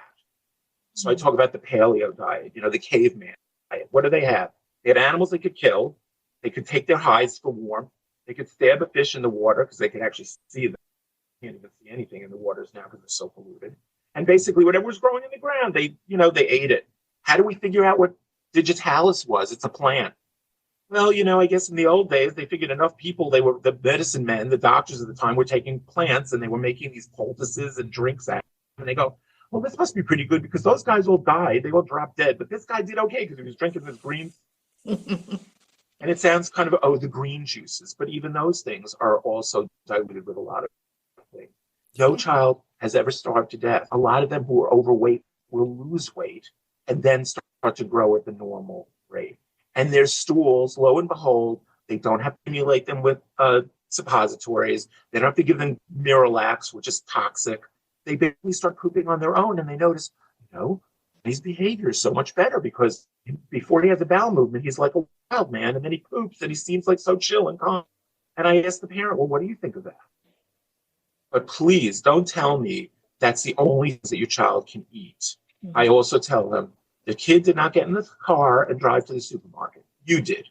So I talk about the paleo diet, you know, the caveman diet. What do they have? They had animals they could kill. They could take their hides for warmth. They could stab a fish in the water because they could actually see them. You can't even see anything in the waters now because they're so polluted. And basically whatever was growing in the ground, they ate it. How do we figure out what digitalis was? It's a plant. Well, I guess in the old days, they figured enough people, they were the medicine men, the doctors at the time were taking plants and they were making these poultices and drinks out. And they go, well, this must be pretty good because those guys all died. They all dropped dead. But this guy did okay because he was drinking this green. And it sounds kind of, the green juices. But even those things are also diluted with a lot of things. No child has ever starved to death. A lot of them who are overweight will lose weight and then start to grow at the normal rate. And their stools, lo and behold, they don't have to stimulate them with suppositories. They don't have to give them Miralax, which is toxic. They basically start pooping on their own, and they notice, his behavior is so much better because before he has a bowel movement, he's like a wild man, and then he poops, and he seems like so chill and calm. And I asked the parent, well, what do you think of that? But please don't tell me that's the only thing that your child can eat. Mm-hmm. I also tell them, the kid did not get in the car and drive to the supermarket. You did.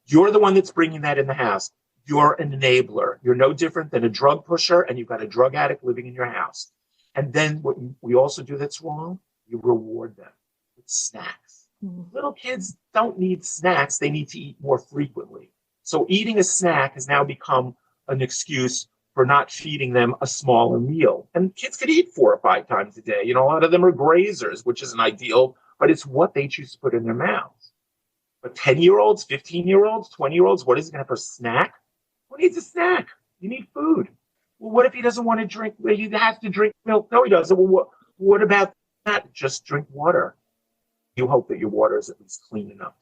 You're the one that's bringing that in the house. You're an enabler. You're no different than a drug pusher, and you've got a drug addict living in your house. And then what we also do that's wrong, you reward them with snacks. Mm-hmm. Little kids don't need snacks. They need to eat more frequently. So eating a snack has now become an excuse for not feeding them a smaller meal. And kids can eat 4 or 5 times a day. A lot of them are grazers, which isn't ideal, but it's what they choose to put in their mouths. But 10-year-olds, 15-year-olds, 20-year-olds, what is it going to have for a snack? Who needs a snack? You need food. Well, what if he doesn't want to drink? He has to drink milk. No, he doesn't. Well, what about that? Just drink water. You hope that your water is at least clean enough.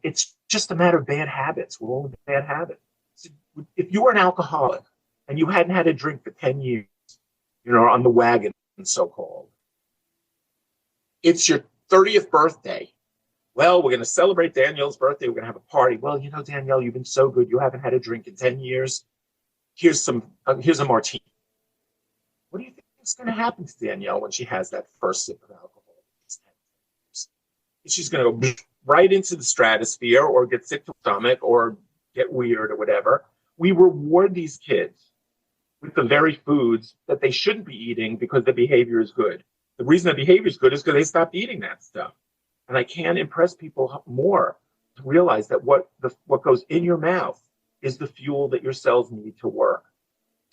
It's just a matter of bad habits. We're all in bad habits. So if you were an alcoholic and you hadn't had a drink for 10 years, on the wagon, so-called, it's your 30th birthday. Well, we're going to celebrate Danielle's birthday. We're going to have a party. Well, Danielle, you've been so good. You haven't had a drink in 10 years. Here's a martini. What do you think is going to happen to Danielle when she has that first sip of alcohol? She's going to go right into the stratosphere or get sick to the stomach or get weird or whatever. We reward these kids with the very foods that they shouldn't be eating because their behavior is good. The reason their behavior is good is because they stopped eating that stuff. And I can't impress people more to realize that what goes in your mouth is the fuel that your cells need to work.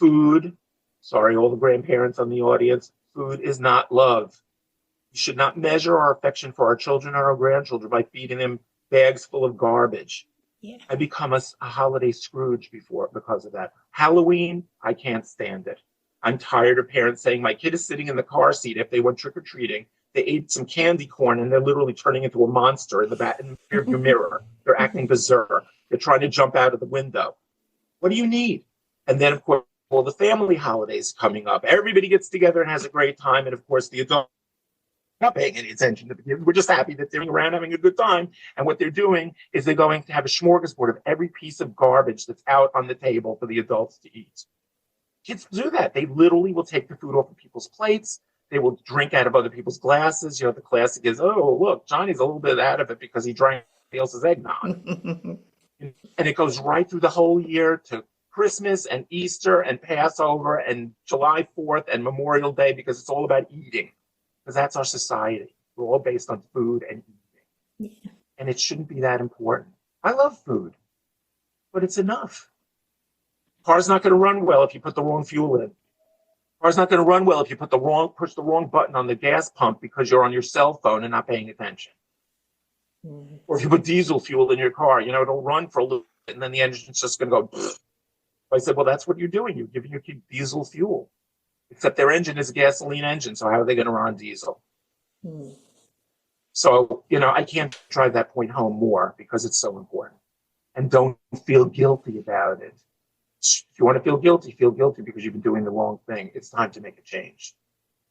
Food, sorry, all the grandparents on the audience, food is not love. You should not measure our affection for our children or our grandchildren by feeding them bags full of garbage. Yeah. I become a holiday Scrooge because of that. Halloween, I can't stand it. I'm tired of parents saying my kid is sitting in the car seat if they went trick-or-treating. They ate some candy corn and they're literally turning into a monster in the rearview mirror. They're acting berserk. They're trying to jump out of the window. What do you need? And then, of course, all the family holidays coming up. Everybody gets together and has a great time. And, of course, the adults are not paying any attention to the kids. We're just happy that they're around having a good time. And what they're doing is they're going to have a smorgasbord of every piece of garbage that's out on the table for the adults to eat. Kids do that. They literally will take the food off of people's plates. They will drink out of other people's glasses. The classic is, oh, look, Johnny's a little bit out of it because he drank somebody else's eggnog. And it goes right through the whole year to Christmas and Easter and Passover and July 4th and Memorial Day because it's all about eating. Because that's our society. We're all based on food and eating. Yeah. And it shouldn't be that important. I love food, but it's enough. Car's not going to run well if you put the wrong fuel in. Car's not going to run well if you push the wrong button on the gas pump because you're on your cell phone and not paying attention. Mm-hmm. Or if you put diesel fuel in your car, it'll run for a little bit and then the engine's just going to go. Pfft. I said, well, that's what you're doing. You're giving your kid diesel fuel, except their engine is a gasoline engine. So how are they going to run diesel? Mm-hmm. So, I can't drive that point home more because it's so important. And don't feel guilty about it. If you want to feel guilty because you've been doing the wrong thing. It's time to make a change.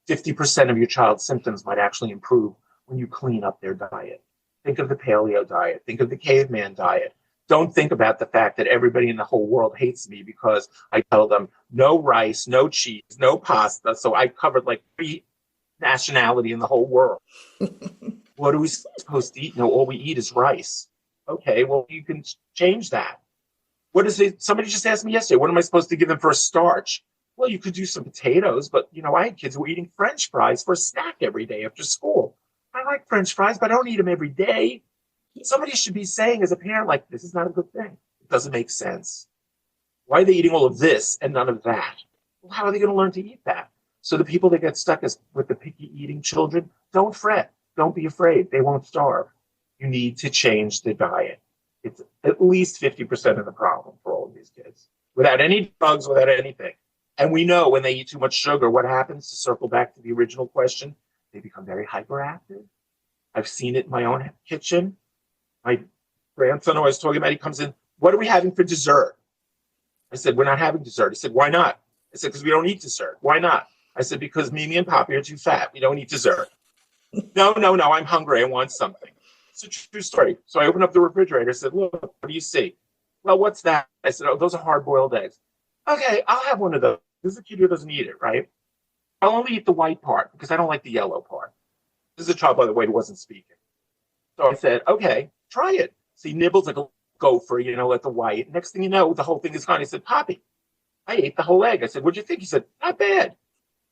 50% of your child's symptoms might actually improve when you clean up their diet. Think of the paleo diet. Think of the caveman diet. Don't think about the fact that everybody in the whole world hates me because I tell them no rice, no cheese, no pasta. So I covered like 3 nationality in the whole world. What are we supposed to eat? No, all we eat is rice. Okay, well, you can change that. What is it? Somebody just asked me yesterday, what am I supposed to give them for a starch? Well, you could do some potatoes, but, I had kids who were eating French fries for a snack every day after school. I like French fries, but I don't eat them every day. Somebody should be saying as a parent, like, this is not a good thing. It doesn't make sense. Why are they eating all of this and none of that? Well, how are they going to learn to eat that? So the people that get stuck with the picky eating children, don't fret. Don't be afraid. They won't starve. You need to change the diet. It's at least 50% of the problem for all of these kids. Without any drugs, without anything. And we know when they eat too much sugar, what happens? To circle back to the original question, they become very hyperactive. I've seen it in my own kitchen. My grandson who I was talking about, he comes in, what are we having for dessert? I said, we're not having dessert. He said, why not? I said, because we don't eat dessert. Why not? I said, because Mimi and Poppy are too fat. We don't eat dessert. No, I'm hungry. I want something. It's a true story. So I opened up the refrigerator. I said, look, what do you see? Well, what's that? I said, oh, those are hard-boiled eggs. Okay, I'll have one of those. This is a kid who doesn't eat it, right? I'll only eat the white part because I don't like the yellow part. This is a child, by the way, who wasn't speaking. So I said, okay, try it. So he nibbles like a gopher, at the white. Next thing you know, the whole thing is gone. He said, Poppy, I ate the whole egg. I said, what'd you think? He said, not bad.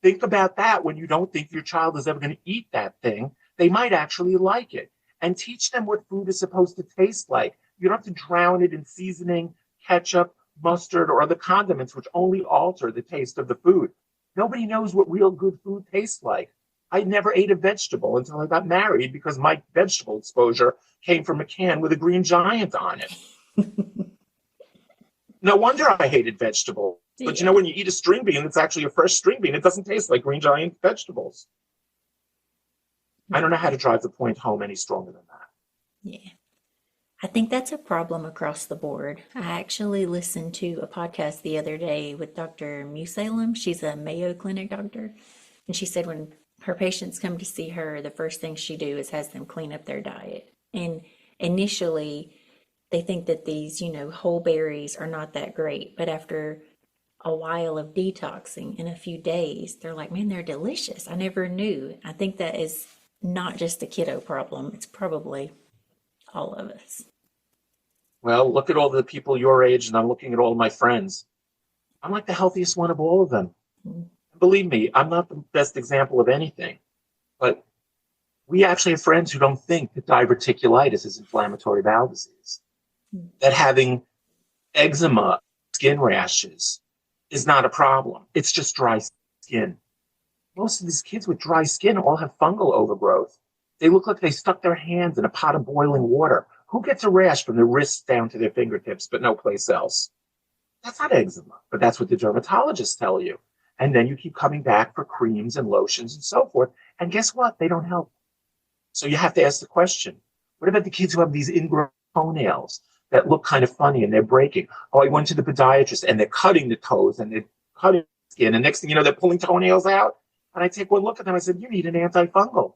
Think about that when you don't think your child is ever going to eat that thing. They might actually like it. And teach them what food is supposed to taste like. You don't have to drown it in seasoning, ketchup, mustard, or other condiments, which only alter the taste of the food. Nobody knows what real good food tastes like. I never ate a vegetable until I got married because my vegetable exposure came from a can with a green giant on it. No wonder I hated vegetables. But when you eat a string bean, it's actually a fresh string bean. It doesn't taste like green giant vegetables. I don't know how to drive the point home any stronger than that. Yeah. I think that's a problem across the board. I actually listened to a podcast the other day with Dr. Musalem. She's a Mayo Clinic doctor. And she said when her patients come to see her, the first thing she do is has them clean up their diet. And initially, they think that these, whole berries are not that great. But after a while of detoxing in a few days, they're like, man, they're delicious. I never knew. I think that is not just a kiddo problem. It's probably all of us. Well, look at all the people your age, and I'm looking at all of my friends. I'm like the healthiest one of all of them. Mm-hmm. Believe me, I'm not the best example of anything, but we actually have friends who don't think that diverticulitis is inflammatory bowel disease, that having eczema, skin rashes is not a problem. It's just dry skin. Most of these kids with dry skin all have fungal overgrowth. They look like they stuck their hands in a pot of boiling water. Who gets a rash from their wrists down to their fingertips, but no place else? That's not eczema, but that's what the dermatologists tell you. And then you keep coming back for creams and lotions and so forth. And guess what? They don't help. So you have to ask the question, what about the kids who have these ingrown toenails that look kind of funny and they're breaking? Oh, I went to the podiatrist and they're cutting the toes and they're cutting the skin. And next thing you know, they're pulling toenails out. And I take one look at them. I said, you need an antifungal.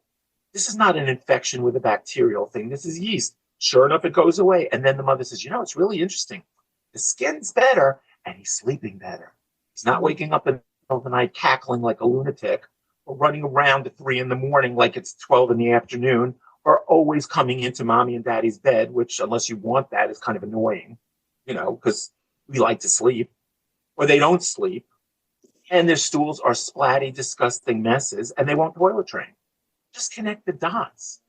This is not an infection with a bacterial thing. This is yeast. Sure enough, it goes away. And then the mother says, it's really interesting. The skin's better and he's sleeping better. He's not waking up in the middle of the night cackling like a lunatic or running around at 3 a.m. like it's 12 p.m, or always coming into mommy and daddy's bed, which unless you want that is kind of annoying, because we like to sleep, or they don't sleep. And their stools are splatty, disgusting messes, and they won't toilet train. Just connect the dots.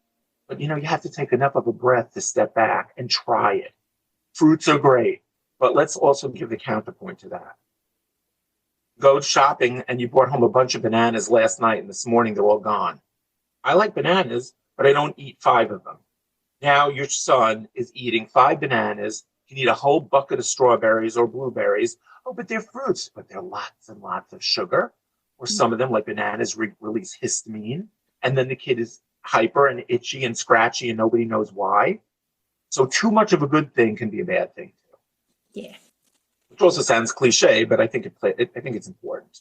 But, you have to take enough of a breath to step back and try it. Fruits are great, but let's also give the counterpoint to that. go shopping and you brought home a bunch of bananas last night and this morning they're all gone. I like bananas, but I don't eat 5 of them. Now your son is eating 5 bananas, can eat a whole bucket of strawberries or blueberries. Oh, but they're fruits, but they're lots and lots of sugar. Or some of them, like bananas, release histamine. And then the kid is hyper and itchy and scratchy and nobody knows why. So too much of a good thing can be a bad thing too. Yeah. Which also sounds cliche, but I think it's important.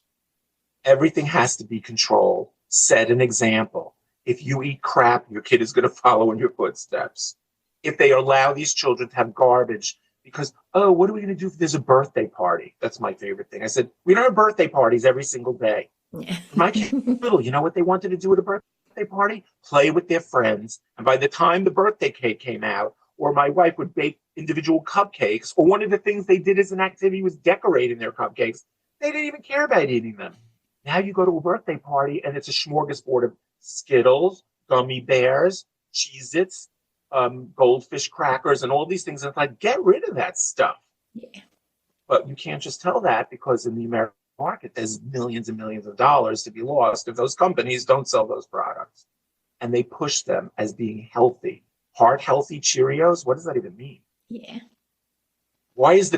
Everything has to be controlled. Set an example. If you eat crap, your kid is going to follow in your footsteps. If they allow these children to have garbage, because, oh, what are we going to do if there's a birthday party? That's my favorite thing. I said, we don't have birthday parties every single day. Yeah. My kid was little, you know what they wanted to do at a birthday party? Play with their friends. And by the time the birthday cake came out, or my wife would bake individual cupcakes, or one of the things they did as an activity was decorating their cupcakes, they didn't even care about eating them. Now you go to a birthday party and it's a smorgasbord of Skittles, gummy bears, Cheez-Its, goldfish crackers, and all these things. And it's like, get rid of that stuff. Yeah. But you can't just tell that, because in the American market, there's millions and millions of dollars to be lost if those companies don't sell those products. And they push them as being healthy. Heart healthy Cheerios? What does that even mean? Yeah. Why is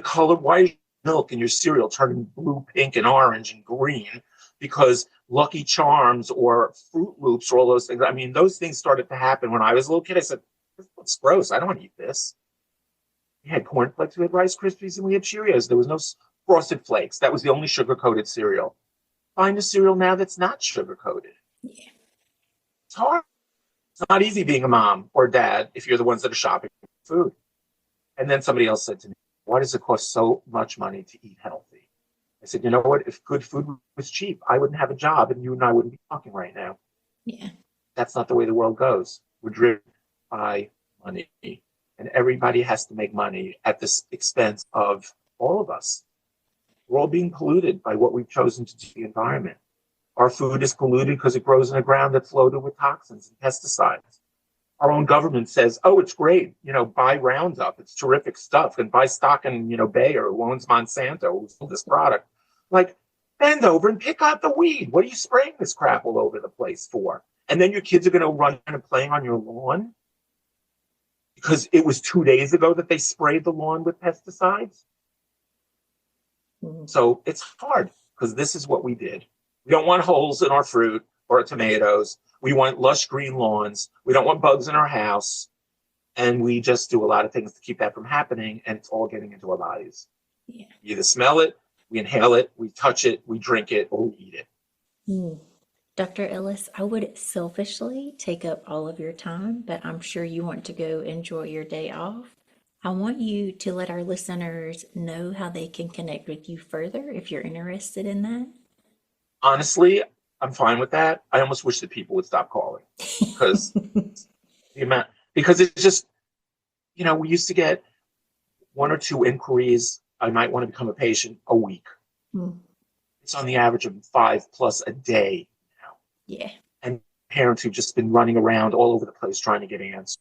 milk in your cereal turning blue, pink, and orange and green? Because Lucky Charms or Fruit Loops or all those things. I mean, those things started to happen when I was a little kid. I said, this looks gross. I don't want to eat this. We had cornflakes, we had Rice Krispies, and we had Cheerios. There was no Frosted Flakes. That was the only sugar-coated cereal. Find a cereal now that's not sugar-coated. Yeah. It's hard. It's not easy being a mom or dad if you're the ones that are shopping for food. And then somebody else said to me, why does it cost so much money to eat healthy? I said, you know what? If good food was cheap, I wouldn't have a job and you and I wouldn't be talking right now. Yeah. That's not the way the world goes. We're driven by money. And everybody has to make money at the expense of all of us. We're all being polluted by what we've chosen to do to the environment. Our food is polluted because it grows in the ground that's loaded with toxins and pesticides. Our own government says, oh, it's great, buy Roundup, it's terrific stuff, and buy stock in, Bayer, who owns Monsanto, who sold this product. Like, bend over and pick out the weed. What are you spraying this crap all over the place for? And then your kids are going to run and playing on your lawn because it was 2 days ago that they sprayed the lawn with pesticides. So it's hard because this is what we did. We don't want holes in our fruit or our tomatoes. We want lush green lawns. We don't want bugs in our house. And we just do a lot of things to keep that from happening. And it's all getting into our bodies. Yeah. We either smell it, we inhale it, we touch it, we drink it, or we eat it. Dr. Elice, I would selfishly take up all of your time, but I'm sure you want to go enjoy your day off. I want you to let our listeners know how they can connect with you further if you're interested in that. Honestly, I'm fine with that. I almost wish that people would stop calling because it's just, we used to get 1 or 2 inquiries. I might want to become a patient a week. It's on the average of 5+ a day now. Yeah. And parents who've just been running around all over the place trying to get answers.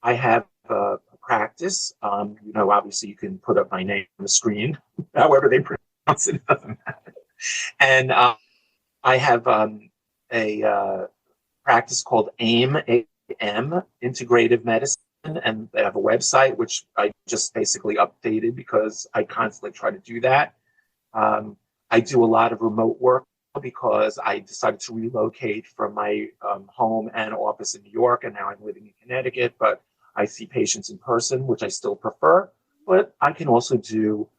I have a practice. Obviously you can put up my name on the screen. However they pronounce it, doesn't matter. And I have a practice called AIM, A-M, Integrative Medicine, and they have a website, which I just basically updated because I constantly try to do that. I do a lot of remote work because I decided to relocate from my home and office in New York, and now I'm living in Connecticut, but I see patients in person, which I still prefer, but I can also do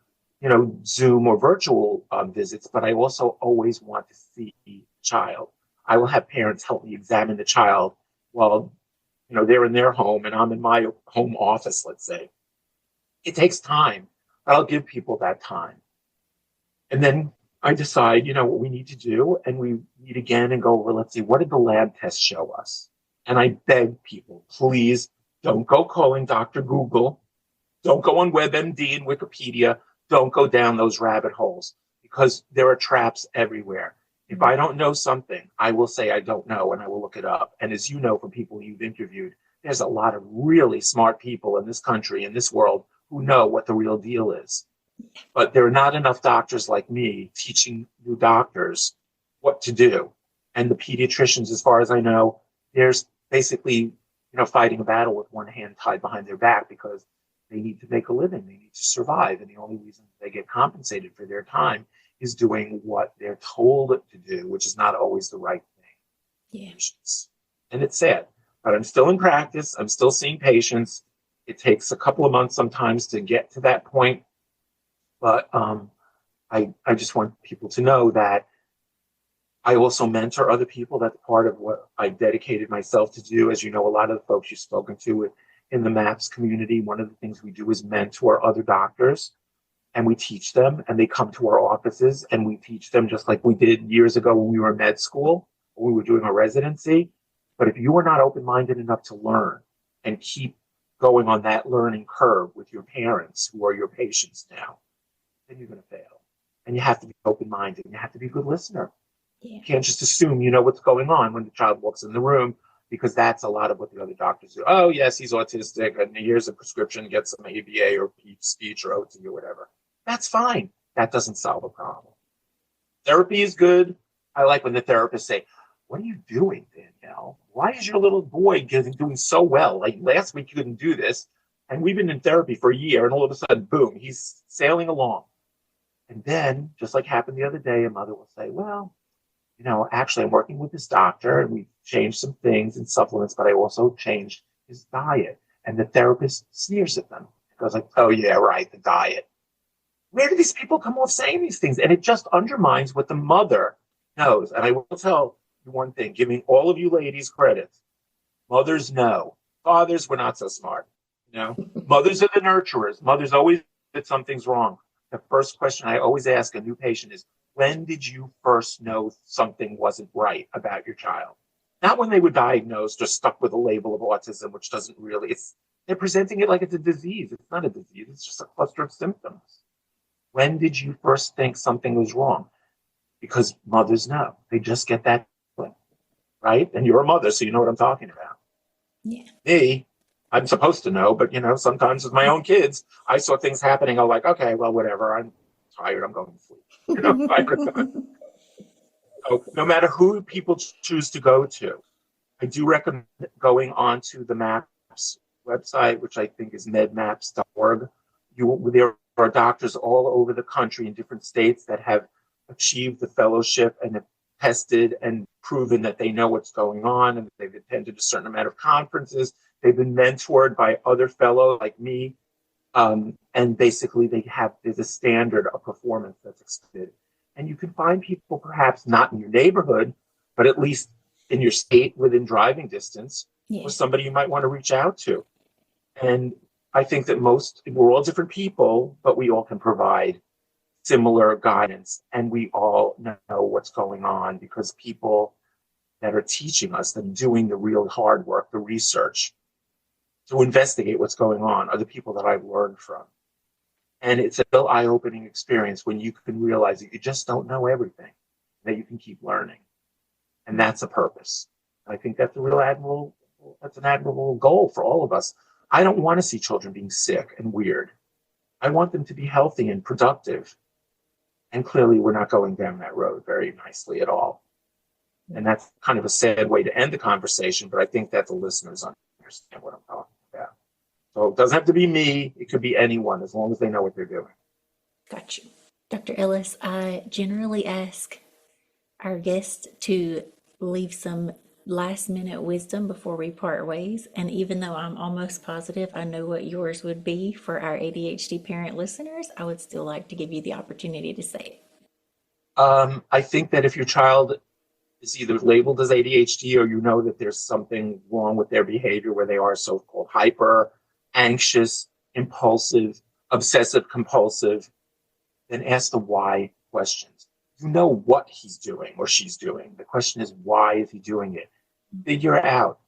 Zoom or virtual visits, but I also always want to see the child. I will have parents help me examine the child while, they're in their home and I'm in my home office, let's say. It takes time, but I'll give people that time. And then I decide, what we need to do, and we meet again and go over, let's see, what did the lab test show us? And I beg people, please don't go calling Dr. Google. Don't go on WebMD and Wikipedia. Don't go down those rabbit holes because there are traps everywhere. If I don't know something, I will say I don't know and I will look it up. And as you know from people you've interviewed, there's a lot of really smart people in this country, in this world, who know what the real deal is. But there are not enough doctors like me teaching new doctors what to do. And the pediatricians, as far as I know, they're basically, fighting a battle with one hand tied behind their back because they need to make a living. They need to survive. And the only reason they get compensated for their time is doing what they're told to do, which is not always the right thing. Yeah. And it's sad. But I'm still in practice. I'm still seeing patients. It takes a couple of months sometimes to get to that point. But I just want people to know that I also mentor other people. That's part of what I dedicated myself to do. As you know, a lot of the folks you've spoken to in the MAPS community, one of the things we do is mentor other doctors, and we teach them, and they come to our offices, and we teach them just like we did years ago when we were in med school, when we were doing a residency. But if you are not open-minded enough to learn and keep going on that learning curve with your parents, who are your patients now, then you're going to fail. And you have to be open-minded. You have to be a good listener. Yeah. You can't just assume you know what's going on when the child walks in the room, because that's a lot of what the other doctors do. Oh, yes, he's autistic, and here's a prescription, get some ABA or speech or OT or whatever. That's fine. That doesn't solve a problem. Therapy is good. I like when the therapists say, what are you doing, Danielle? Why is your little boy doing so well? Like last week you couldn't do this, and we've been in therapy for a year, and all of a sudden, boom, he's sailing along. And then, just like happened the other day, a mother will say, well, actually I'm working with this doctor, and we've changed some things and supplements, but I also changed his diet. And the therapist sneers at them. It goes like, oh yeah, right, the diet. Where do these people come off saying these things? And it just undermines what the mother knows. And I will tell you one thing, giving all of you ladies credit. Mothers know. Fathers were not so smart. Mothers are the nurturers. Mothers always that something's wrong. The first question I always ask a new patient is, when did you first know something wasn't right about your child? Not when they were diagnosed or stuck with a label of autism, which doesn't really, they're presenting it like it's a disease. It's not a disease. It's just a cluster of symptoms. When did you first think something was wrong? Because mothers know. They just get that feeling, right? And you're a mother, so you know what I'm talking about. Yeah. Me, I'm supposed to know, but sometimes with my own kids, I saw things happening. I'm like, okay, well, whatever. I'm tired. I'm going to sleep. So no matter who people choose to go to, I do recommend going onto the MAPS website, which I think is medmaps.org. There are doctors all over the country in different states that have achieved the fellowship and have tested and proven that they know what's going on, and they've attended a certain amount of conferences. They've been mentored by other fellows like me. And basically there's a standard of performance that's expected. And you can find people perhaps not in your neighborhood, but at least in your state within driving distance, or somebody you might want to reach out to. And I think that we're all different people, but we all can provide similar guidance, and we all know what's going on, because people that are teaching us, that are doing the real hard work, the research, to investigate what's going on, are the people that I've learned from. And it's a real eye-opening experience when you can realize that you just don't know everything, that you can keep learning. And that's a purpose. I think that's an admirable goal for all of us. I don't want to see children being sick and weird. I want them to be healthy and productive. And clearly we're not going down that road very nicely at all. And that's kind of a sad way to end the conversation, but I think that the listeners understand what I'm talking about. So it doesn't have to be me. It could be anyone, as long as they know what they're doing. Got you. Dr. Elice, I generally ask our guests to leave some last minute wisdom before we part ways. And even though I'm almost positive I know what yours would be for our ADHD parent listeners, I would still like to give you the opportunity to say it. I think that if your child is either labeled as ADHD, or you know that there's something wrong with their behavior where they are so-called hyper, anxious, impulsive, obsessive compulsive, then ask the why questions. You know what he's doing or she's doing. The question is, why is he doing it? Figure out,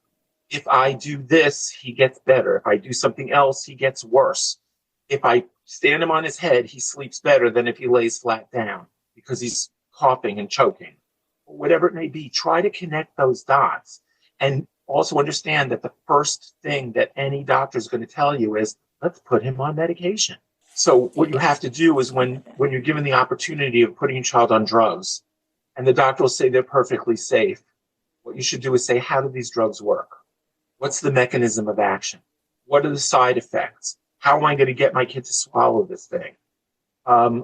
if I do this, he gets better. If I do something else, he gets worse. If I stand him on his head, he sleeps better than if he lays flat down because he's coughing and choking. Whatever it may be, try to connect those dots. And also understand that the first thing that any doctor is going to tell you is, let's put him on medication. So what you have to do is when you're given the opportunity of putting your child on drugs and the doctor will say they're perfectly safe, what you should do is say, how do these drugs work? What's the mechanism of action? What are the side effects? How am I going to get my kid to swallow this thing?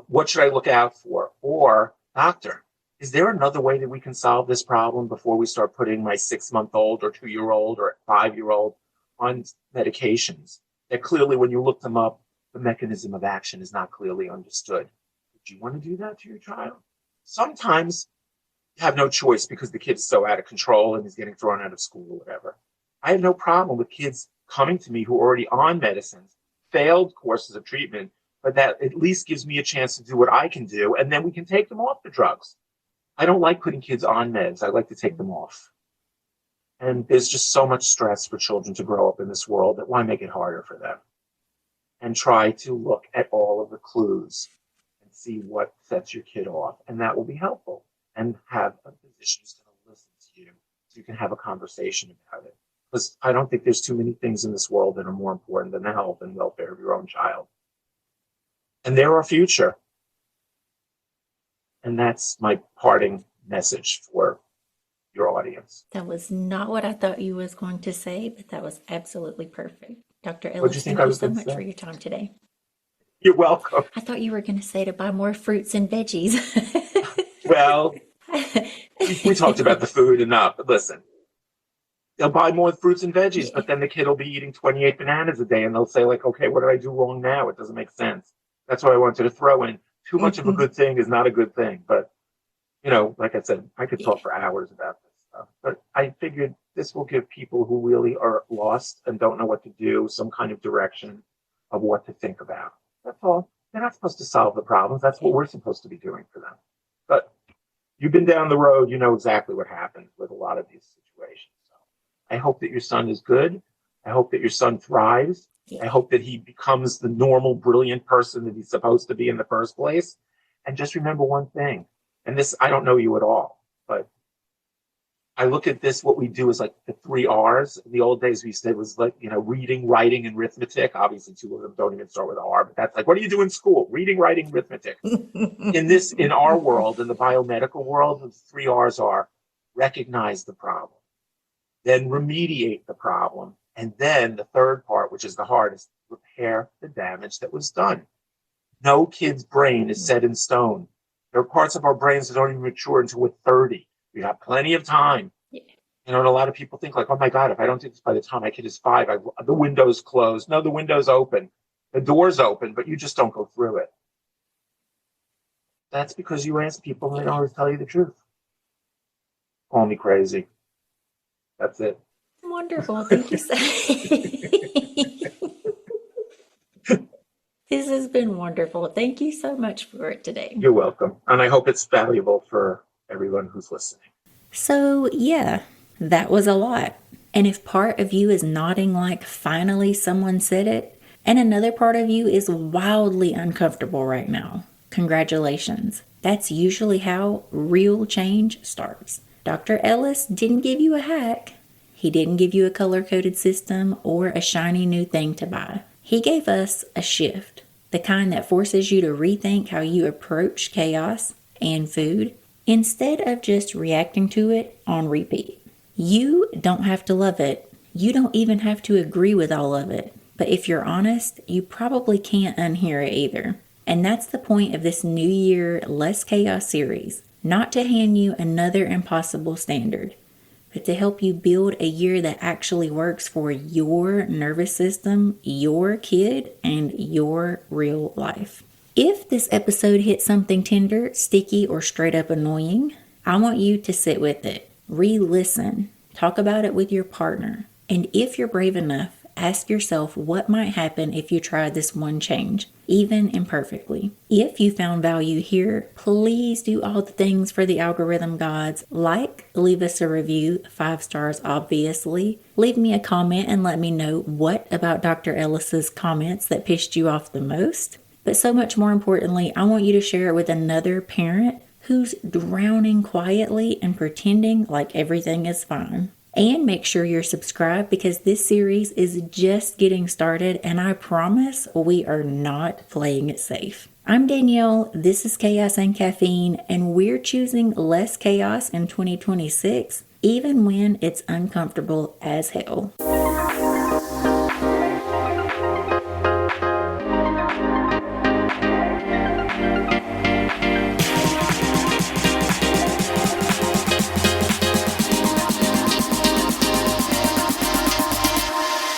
What should I look out for? Or, doctor, is there another way that we can solve this problem before we start putting my 6-month-old or 2-year-old or 5-year-old on medications that clearly, when you look them up, the mechanism of action is not clearly understood? Would you want to do that to your child? Sometimes you have no choice because the kid's so out of control and he's getting thrown out of school or whatever. I have no problem with kids coming to me who are already on medicines, failed courses of treatment, but that at least gives me a chance to do what I can do, and then we can take them off the drugs. I don't like putting kids on meds. I like to take them off. And there's just so much stress for children to grow up in this world that why make it harder for them? And try to look at all of the clues and see what sets your kid off. And that will be helpful. And have a physician who's going to listen to you so you can have a conversation about it. Because I don't think there's too many things in this world that are more important than the health and welfare of your own child. And they're our future. And that's my parting message for your audience. That was not what I thought you was going to say, but that was absolutely perfect. Dr. What'd you Ellis, think thank I you was so gonna much say? for your time today. You're welcome. I thought you were going to say to buy more fruits and veggies. Well, we talked about the food enough. But listen, they'll buy more fruits and veggies, but then the kid will be eating 28 bananas a day, and they'll say, like, okay, what did I do wrong now? It doesn't make sense. That's why I wanted to throw in. Too much of a good thing is not a good thing. But, like I said, I could talk for hours about this stuff. But I figured this will give people who really are lost and don't know what to do some kind of direction of what to think about. That's all. They're not supposed to solve the problems. That's what we're supposed to be doing for them. But you've been down the road. You know exactly what happens with a lot of these situations. So I hope that your son is good. I hope that your son thrives. I hope that he becomes the normal, brilliant person that he's supposed to be in the first place. And just remember one thing. And this, I don't know you at all, but I look at this, what we do is like the 3 R's. In the old days, we said it was like, reading, writing, and arithmetic. Obviously, 2 of them don't even start with R, but that's like, what do you do in school? Reading, writing, arithmetic. In our world, in the biomedical world, the 3 R's are recognize the problem, then remediate the problem, and then the third part, which is the hardest, repair the damage that was done. No kid's brain is set in stone. There are parts of our brains that don't even mature until we're 30. We have plenty of time. Yeah. And a lot of people think like, oh my God, if I don't do this by the time my kid is 5, the window's closed. No, the window's open. The door's open, but you just don't go through it. That's because you ask people and they don't always tell you the truth. Call me crazy. That's it. Wonderful. Thank you so This has been wonderful. Thank you so much for it today. You're welcome. And I hope it's valuable for everyone who's listening. So, yeah, that was a lot. And if part of you is nodding like finally someone said it, and another part of you is wildly uncomfortable right now, congratulations. That's usually how real change starts. Dr. Ellis didn't give you a hack. He didn't give you a color-coded system or a shiny new thing to buy. He gave us a shift, the kind that forces you to rethink how you approach chaos and food instead of just reacting to it on repeat. You don't have to love it. You don't even have to agree with all of it. But if you're honest, you probably can't unhear it either. And that's the point of this New Year Less Chaos series. Not to hand you another impossible standard, but to help you build a year that actually works for your nervous system, your kid, and your real life. If this episode hit something tender, sticky, or straight up annoying, I want you to sit with it, re-listen, talk about it with your partner, and if you're brave enough, ask yourself what might happen if you tried this one change, even imperfectly. If you found value here, please do all the things for the algorithm gods, like leave us a review, 5 stars obviously. Leave me a comment and let me know what about Dr. Ellis's comments that pissed you off the most. But so much more importantly, I want you to share it with another parent who's drowning quietly and pretending like everything is fine. And make sure you're subscribed because this series is just getting started and I promise we are not playing it safe. I'm Danielle, this is Chaos and Caffeine, and we're choosing less chaos in 2026, even when it's uncomfortable as hell.